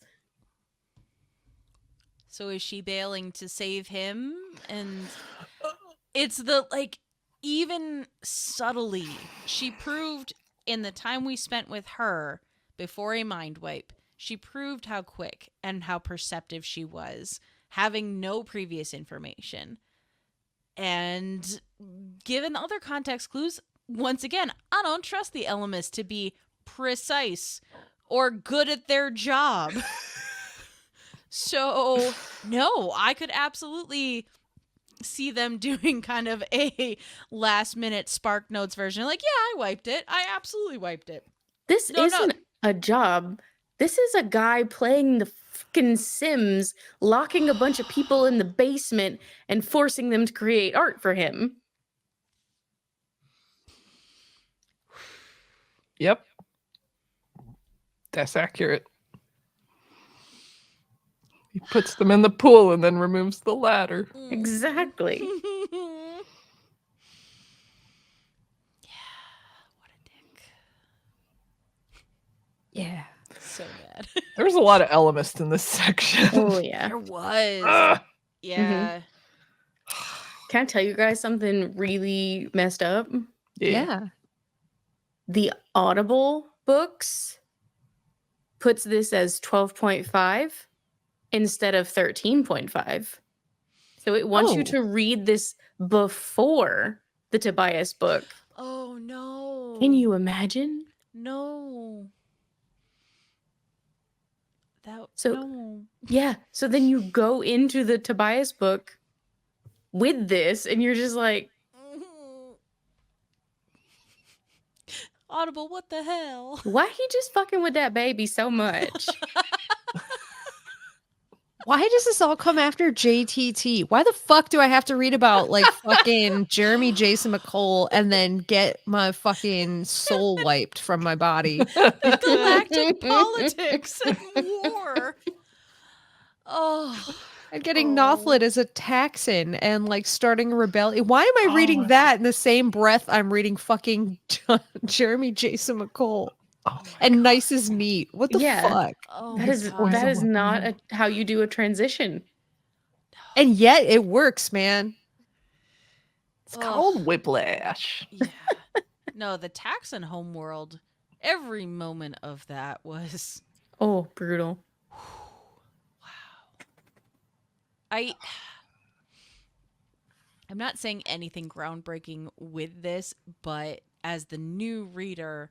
So is she bailing to save him? And it's the, like, even subtly, she proved in the time we spent with her before a mind wipe, she proved how quick and how perceptive she was, having no previous information. And given other context clues, once again, I don't trust the Ellimist to be precise or good at their job. So, no, I could absolutely see them doing kind of a last minute Spark Notes version. Like, yeah, I wiped it. I absolutely wiped it. This No. isn't a job. This is a guy playing the fucking Sims, locking a bunch of people in the basement and forcing them to create art for him. Yep. That's accurate. He puts them in the pool and then removes the ladder. Exactly. Yeah, what a dick. Yeah. So bad. There was a lot of Ellimist in this section. Oh, yeah. There was. Ugh. Yeah. Can I tell you guys something really messed up? Yeah. The Audible books puts this as 12.5 instead of 13.5. So it wants you Oh. to read this before the Tobias book. Oh, no. Can you imagine? No. So- no. Yeah. So then you go into the Tobias book with this and you're just like, Audible, what the hell? why he just fucking with that baby so much? Why does this all come after JTT? Why the fuck do I have to read about like fucking Jeremy Jason McCole and then get my fucking soul wiped from my body? Galactic politics and war. Oh. And getting Nothlit as a Taxon and like starting a rebellion. Why am I reading that in the same breath I'm reading fucking Jeremy Jason McCole? And Nice is Neat. What the Yeah. fuck? Oh, That is God. that is not how you do a transition. And yet it works, man. It's Ugh. called Whiplash. Yeah. No, the Taxon homeworld, every moment of that was Oh, brutal. I'm not saying anything groundbreaking with this, but as the new reader,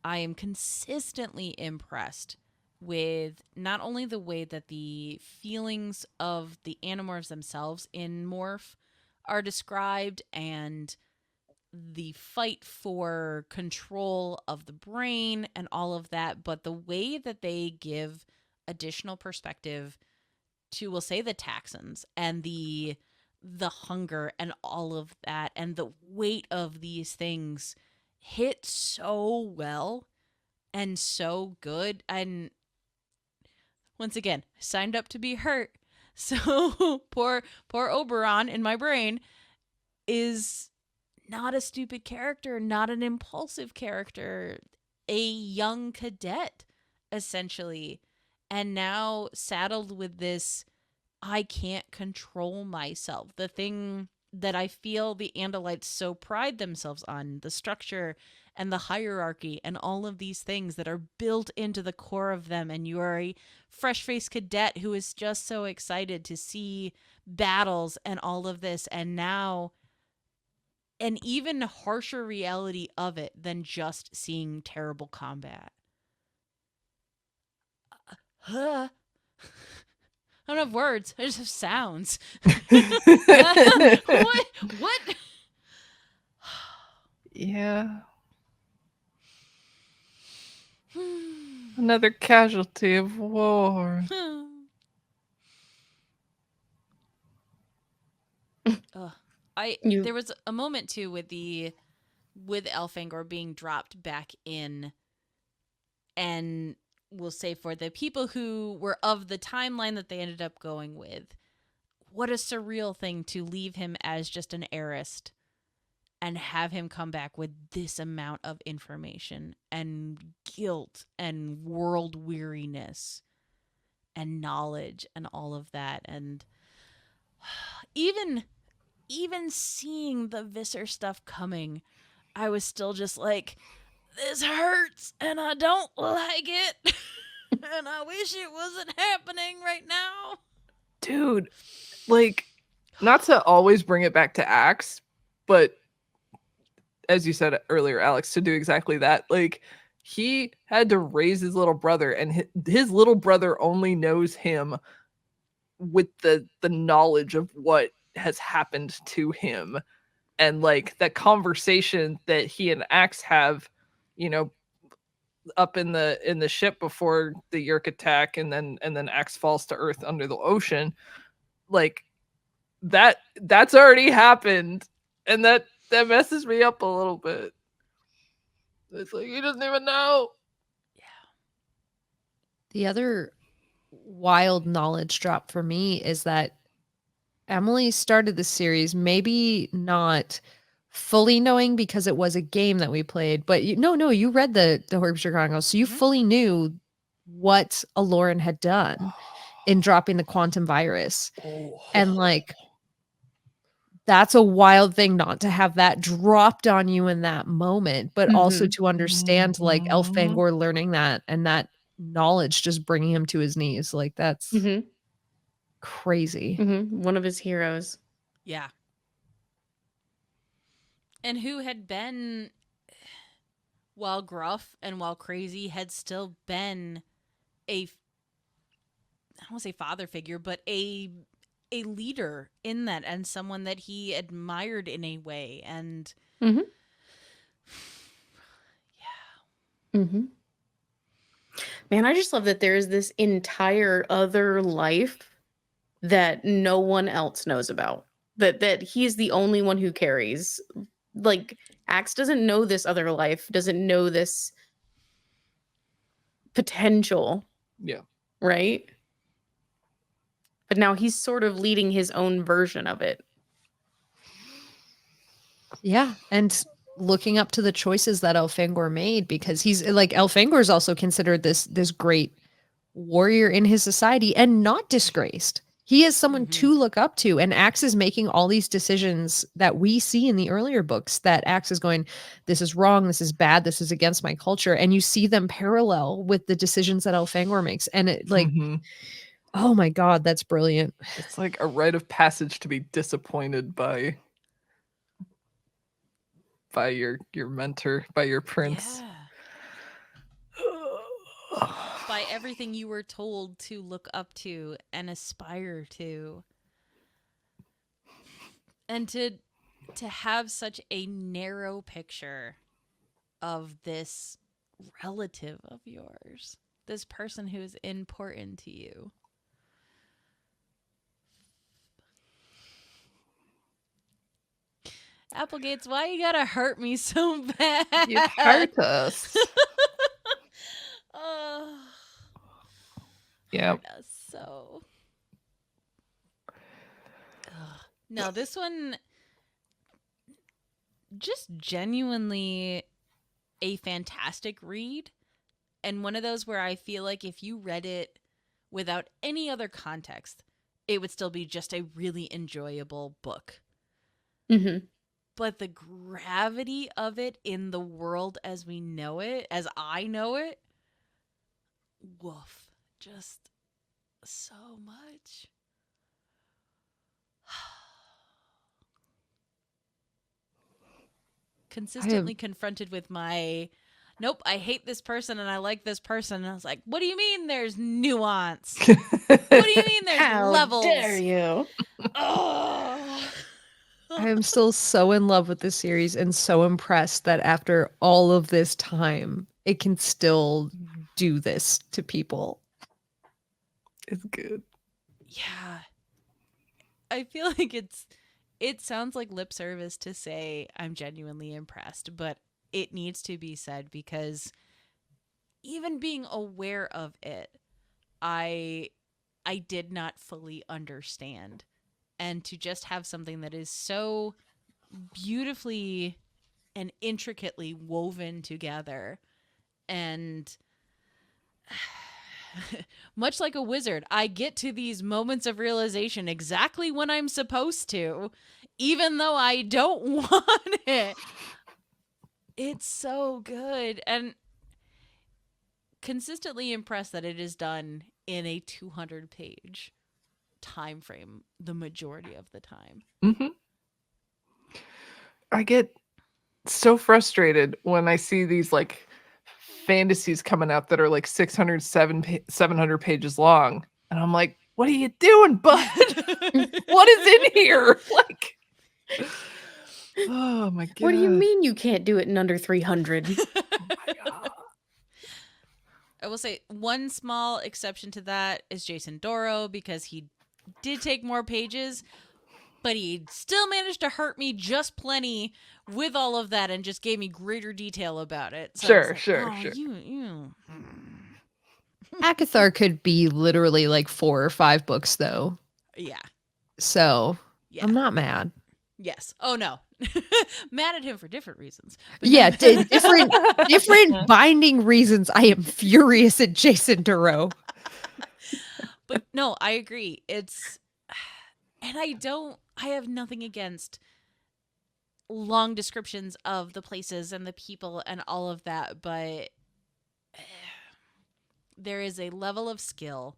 I am consistently impressed with not only the way that the feelings of the Animorphs themselves in Morph are described and the fight for control of the brain and all of that, but the way that they give additional perspective to, we'll say, the Taxons and the hunger and all of that and the weight of these things hit so well and so good. And once again, signed up to be hurt. So poor Oberon in my brain is not a stupid character, not an impulsive character, a young cadet, essentially. And now saddled with this, I can't control myself. The thing that I feel the Andalites so pride themselves on, the structure and the hierarchy and all of these things that are built into the core of them. And you are a fresh-faced cadet who is just so excited to see battles and all of this. And now an even harsher reality of it than just seeing terrible combat. I don't have words. I just have sounds. What? Yeah. Another casualty of war. There was a moment too with Elfangor being dropped back in, and we'll say for the people who were of the timeline that they ended up going with, what a surreal thing to leave him as just an heirist and have him come back with this amount of information and guilt and world weariness and knowledge and all of that. And even seeing the Visser stuff coming, I was still just like, this hurts and I don't like it. And I wish it wasn't happening right now. Dude, like, not to always bring it back to Axe, but as you said earlier, Alex, to do exactly that. Like, he had to raise his little brother, and his little brother only knows him with the knowledge of what has happened to him. And like that conversation that he and Axe have, you know, up in the ship before the Yerk attack, and then Axe falls to Earth under the ocean, like that's already happened, and that messes me up a little bit. It's like he doesn't even know. The other wild knowledge drop for me is that Emily started the series maybe not fully knowing because it was a game that we played, but you read the Horcrux Chronicles, so you fully knew what Aloran had done in dropping the quantum virus. And like, that's a wild thing not to have that dropped on you in that moment, but also to understand like Elfangor learning that, and that knowledge just bringing him to his knees. Like, that's crazy. One of his heroes. Yeah. And who had been, while gruff and while crazy, had still been I don't want to say father figure, but a leader in that, and someone that he admired in a way. And Man, I just love that there's this entire other life that no one else knows about. That he's the only one who carries. Like, Axe doesn't know this other life, doesn't know this potential. Yeah. Right? But now he's sort of leading his own version of it. Yeah, and looking up to the choices that Elfangor made, because he's like, Elfangor is also considered this great warrior in his society and not disgraced. He is someone to look up to, and Axe is making all these decisions that we see in the earlier books that Axe is going, this is wrong, this is bad, this is against my culture, and you see them parallel with the decisions that Elfangor makes, and it like, oh my god, that's brilliant. It's like a rite of passage to be disappointed by your mentor, by your prince. By everything you were told to look up to and aspire to. And to have such a narrow picture of this relative of yours, this person who is important to you. Applegates, why you gotta hurt me so bad? You hurt us. Yeah. So. No, this one just genuinely a fantastic read, and one of those where I feel like if you read it without any other context, it would still be just a really enjoyable book. But the gravity of it in the world as we know it, as I know it, woof. Just so much. Consistently confronted with my, nope, I hate this person and I like this person. And I was like, what do you mean there's nuance? What do you mean there's levels? How dare you? I am still so in love with this series and so impressed that after all of this time, it can still do this to people. It's good. Yeah. I feel like it sounds like lip service to say I'm genuinely impressed, but it needs to be said, because even being aware of it, I did not fully understand. And to just have something that is so beautifully and intricately woven together, and much like a wizard, I get to these moments of realization exactly when I'm supposed to, even though I don't want it. It's so good. And consistently impressed that it is done in a 200-page time frame the majority of the time. Mm-hmm. I get so frustrated when I see these like fantasies coming out that are like 700 pages long, and I'm like, what are you doing, bud? What is in here? Like, oh my god. What do you mean you can't do it in under 300? Oh my god. I will say one small exception to that is Jason Doro, because he did take more pages, but he still managed to hurt me just plenty with all of that and just gave me greater detail about it. So Sure, it's sure. You. Akathar could be literally like 4 or 5 books though. Yeah. So Yeah. I'm not mad. Yes. Oh no. Mad at him for different reasons. But Yeah, different binding reasons. I am furious at Jason Duro. But no, I agree. It's, and I have nothing against long descriptions of the places and the people and all of that, but there is a level of skill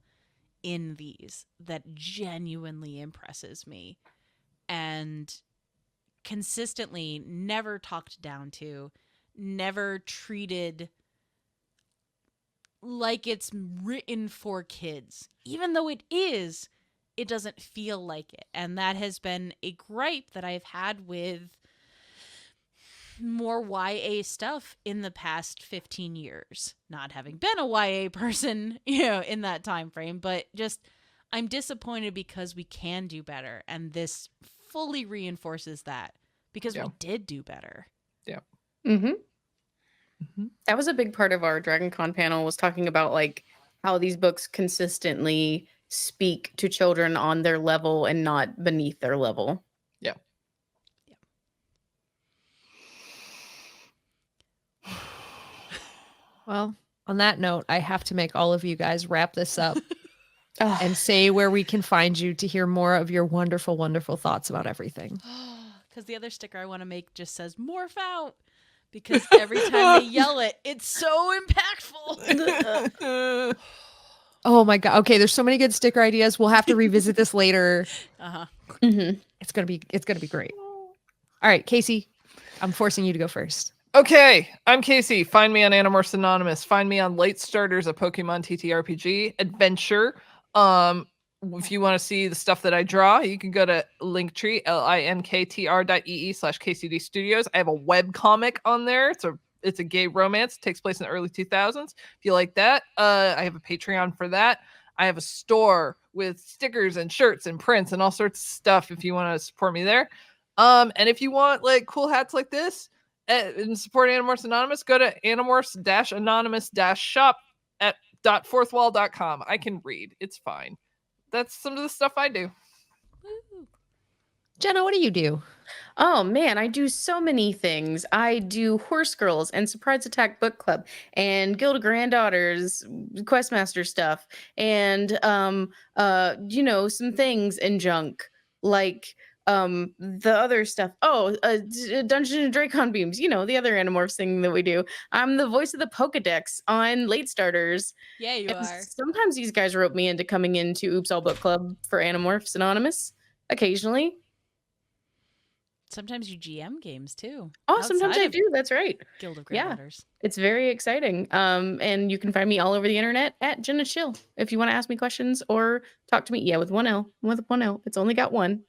in these that genuinely impresses me and consistently never talked down to, never treated like it's written for kids. Even though it is, it doesn't feel like it. And that has been a gripe that I've had with more YA stuff in the past 15 years. Not having been a YA person, in that time frame, but just I'm disappointed because we can do better. And this fully reinforces that because we did do better. Yeah. Mm-hmm. Mm-hmm. That was a big part of our DragonCon panel, was talking about like how these books consistently speak to children on their level and not beneath their level. Yeah. Well, on that note, I have to make all of you guys wrap this up Ugh. and say where we can find you to hear more of your wonderful, wonderful thoughts about everything. Because the other sticker I want to make just says morph out. Because every time they yell it, it's so impactful. Oh my god. Okay, there's so many good sticker ideas. We'll have to revisit this later. Uh-huh. Mm-hmm. It's gonna be great. All right, Kaycie, I'm forcing you to go first. Okay, I'm Kaycie. Find me on Animorphs Anonymous. Find me on Late Starters, a Pokemon TTRPG adventure. If you want to see the stuff that I draw, you can go to Linktree, linktr.ee/KCD Studios. I have a web comic on there. It's a gay romance. It takes place in the early 2000s. If you like that, I have a Patreon for that. I have a store with stickers and shirts and prints and all sorts of stuff if you want to support me there. And if you want like cool hats like this and support Animorphs Anonymous, go to animorphs-anonymous-shop at .fourthwall.com. I can read. It's fine. That's some of the stuff I do. Jenna, what do you do? Oh man, I do so many things. I do Horse Girls and Surprise Attack Book Club and Guild of Granddaughters Questmaster stuff and some things and junk like the other stuff. Dungeons and Dracon beams, the other Animorphs thing that we do. I'm the voice of the Pokedex on Late Starters. Yeah, you And are. sometimes these guys rope me into coming into Oops All Book Club for Animorphs Anonymous occasionally. Sometimes you GM games too. Oh, sometimes outside I of do. That's right. Guild of Yeah. Granddaughters. It's very exciting. And you can find me all over the internet at Jenna Chill if you want to ask me questions or talk to me. Yeah, with one L. With one L. It's only got one.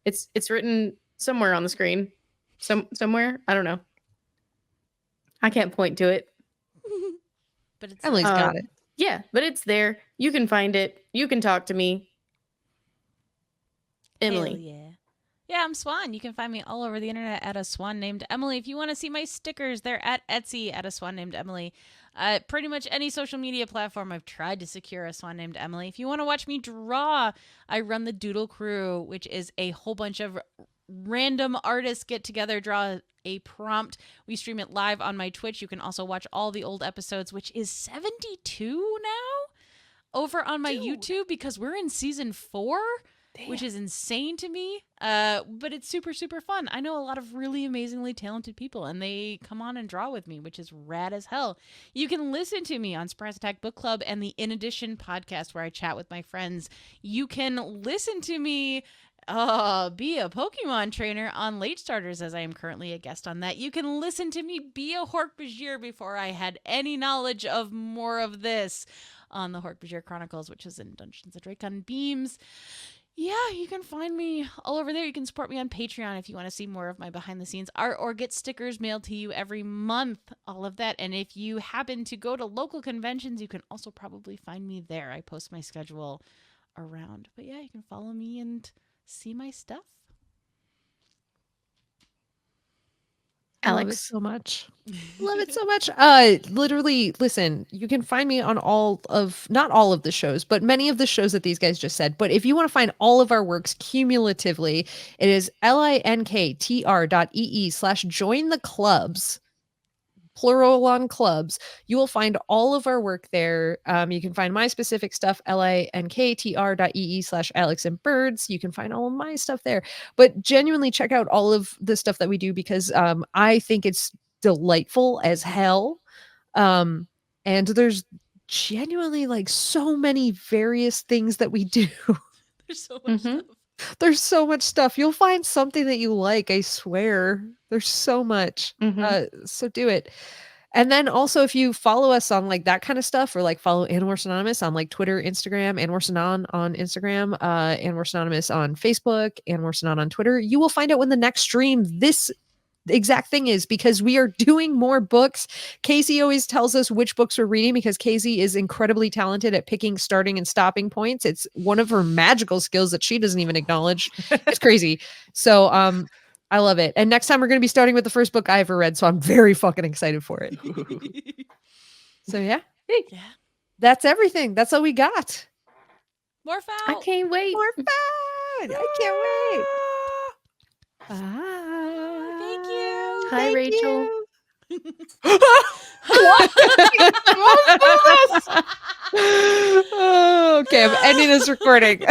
It's written somewhere on the screen. Somewhere. I don't know. I can't point to it. But it's Emily's got it. Yeah, but it's there. You can find it. You can talk to me. Emily. Hell yeah. Yeah, I'm Swan. You can find me all over the internet at a swan named Emily. If you want to see my stickers, they're at Etsy at a swan named Emily. Pretty much any social media platform I've tried to secure a swan named Emily. If you want to watch me draw, I run the Doodle Crew, which is a whole bunch of random artists get together, draw a prompt. We stream it live on my Twitch. You can also watch all the old episodes, which is 72 now, over on my YouTube because we're in season 4. which is insane to me. But it's super, super fun. I know a lot of really amazingly talented people, and they come on and draw with me, which is rad as hell. You can listen to me on Surprise Attack Book Club and the In Addition podcast where I chat with my friends. You can listen to me be a Pokemon trainer on Late Starters, as I am currently a guest on that. You can listen to me be a Hork-Bajir before I had any knowledge of more of this on the Hork-Bajir Chronicles, which is in Dungeons & Dragons Beams. Yeah, you can find me all over there. You can support me on Patreon if you want to see more of my behind-the-scenes art or get stickers mailed to you every month, all of that. And if you happen to go to local conventions, you can also probably find me there. I post my schedule around. But yeah, you can follow me and see my stuff. I love it Alex. so much. Love it so much. Literally, listen, you can find me on not all of the shows, but many of the shows that these guys just said. But if you want to find all of our works cumulatively, it is linktr.ee/join the clubs. Plural on clubs. You will find all of our work there. You can find my specific stuff, linktr.ee/Alex and Birds. You can find all of my stuff there. But genuinely check out all of the stuff that we do because I think it's delightful as hell. And there's genuinely like so many various things that we do. There's so much stuff. There's so much stuff. You'll find something that you like, I swear. There's so much. So do it. And then also if you follow us on like that kind of stuff or like follow Animorphs Anonymous on like Twitter, Instagram, Animorphs Anon on Instagram, Animorphs Anonymous on Facebook, Animorphs Anon on Twitter, you will find out when the next stream this exact thing is because we are doing more books. Kaycie always tells us which books we're reading because Kaycie is incredibly talented at picking starting and stopping points. It's one of her magical skills that she doesn't even acknowledge. It's crazy. So I love it. And next time we're going to be starting with the first book I ever read, so I'm very fucking excited for it. So yeah. Yeah. That's everything. That's all we got. Morph I out. can't wait. More fun. I can't wait. Bye. Thank you. Hi, Thank Rachel. you. Okay, I'm ending this recording.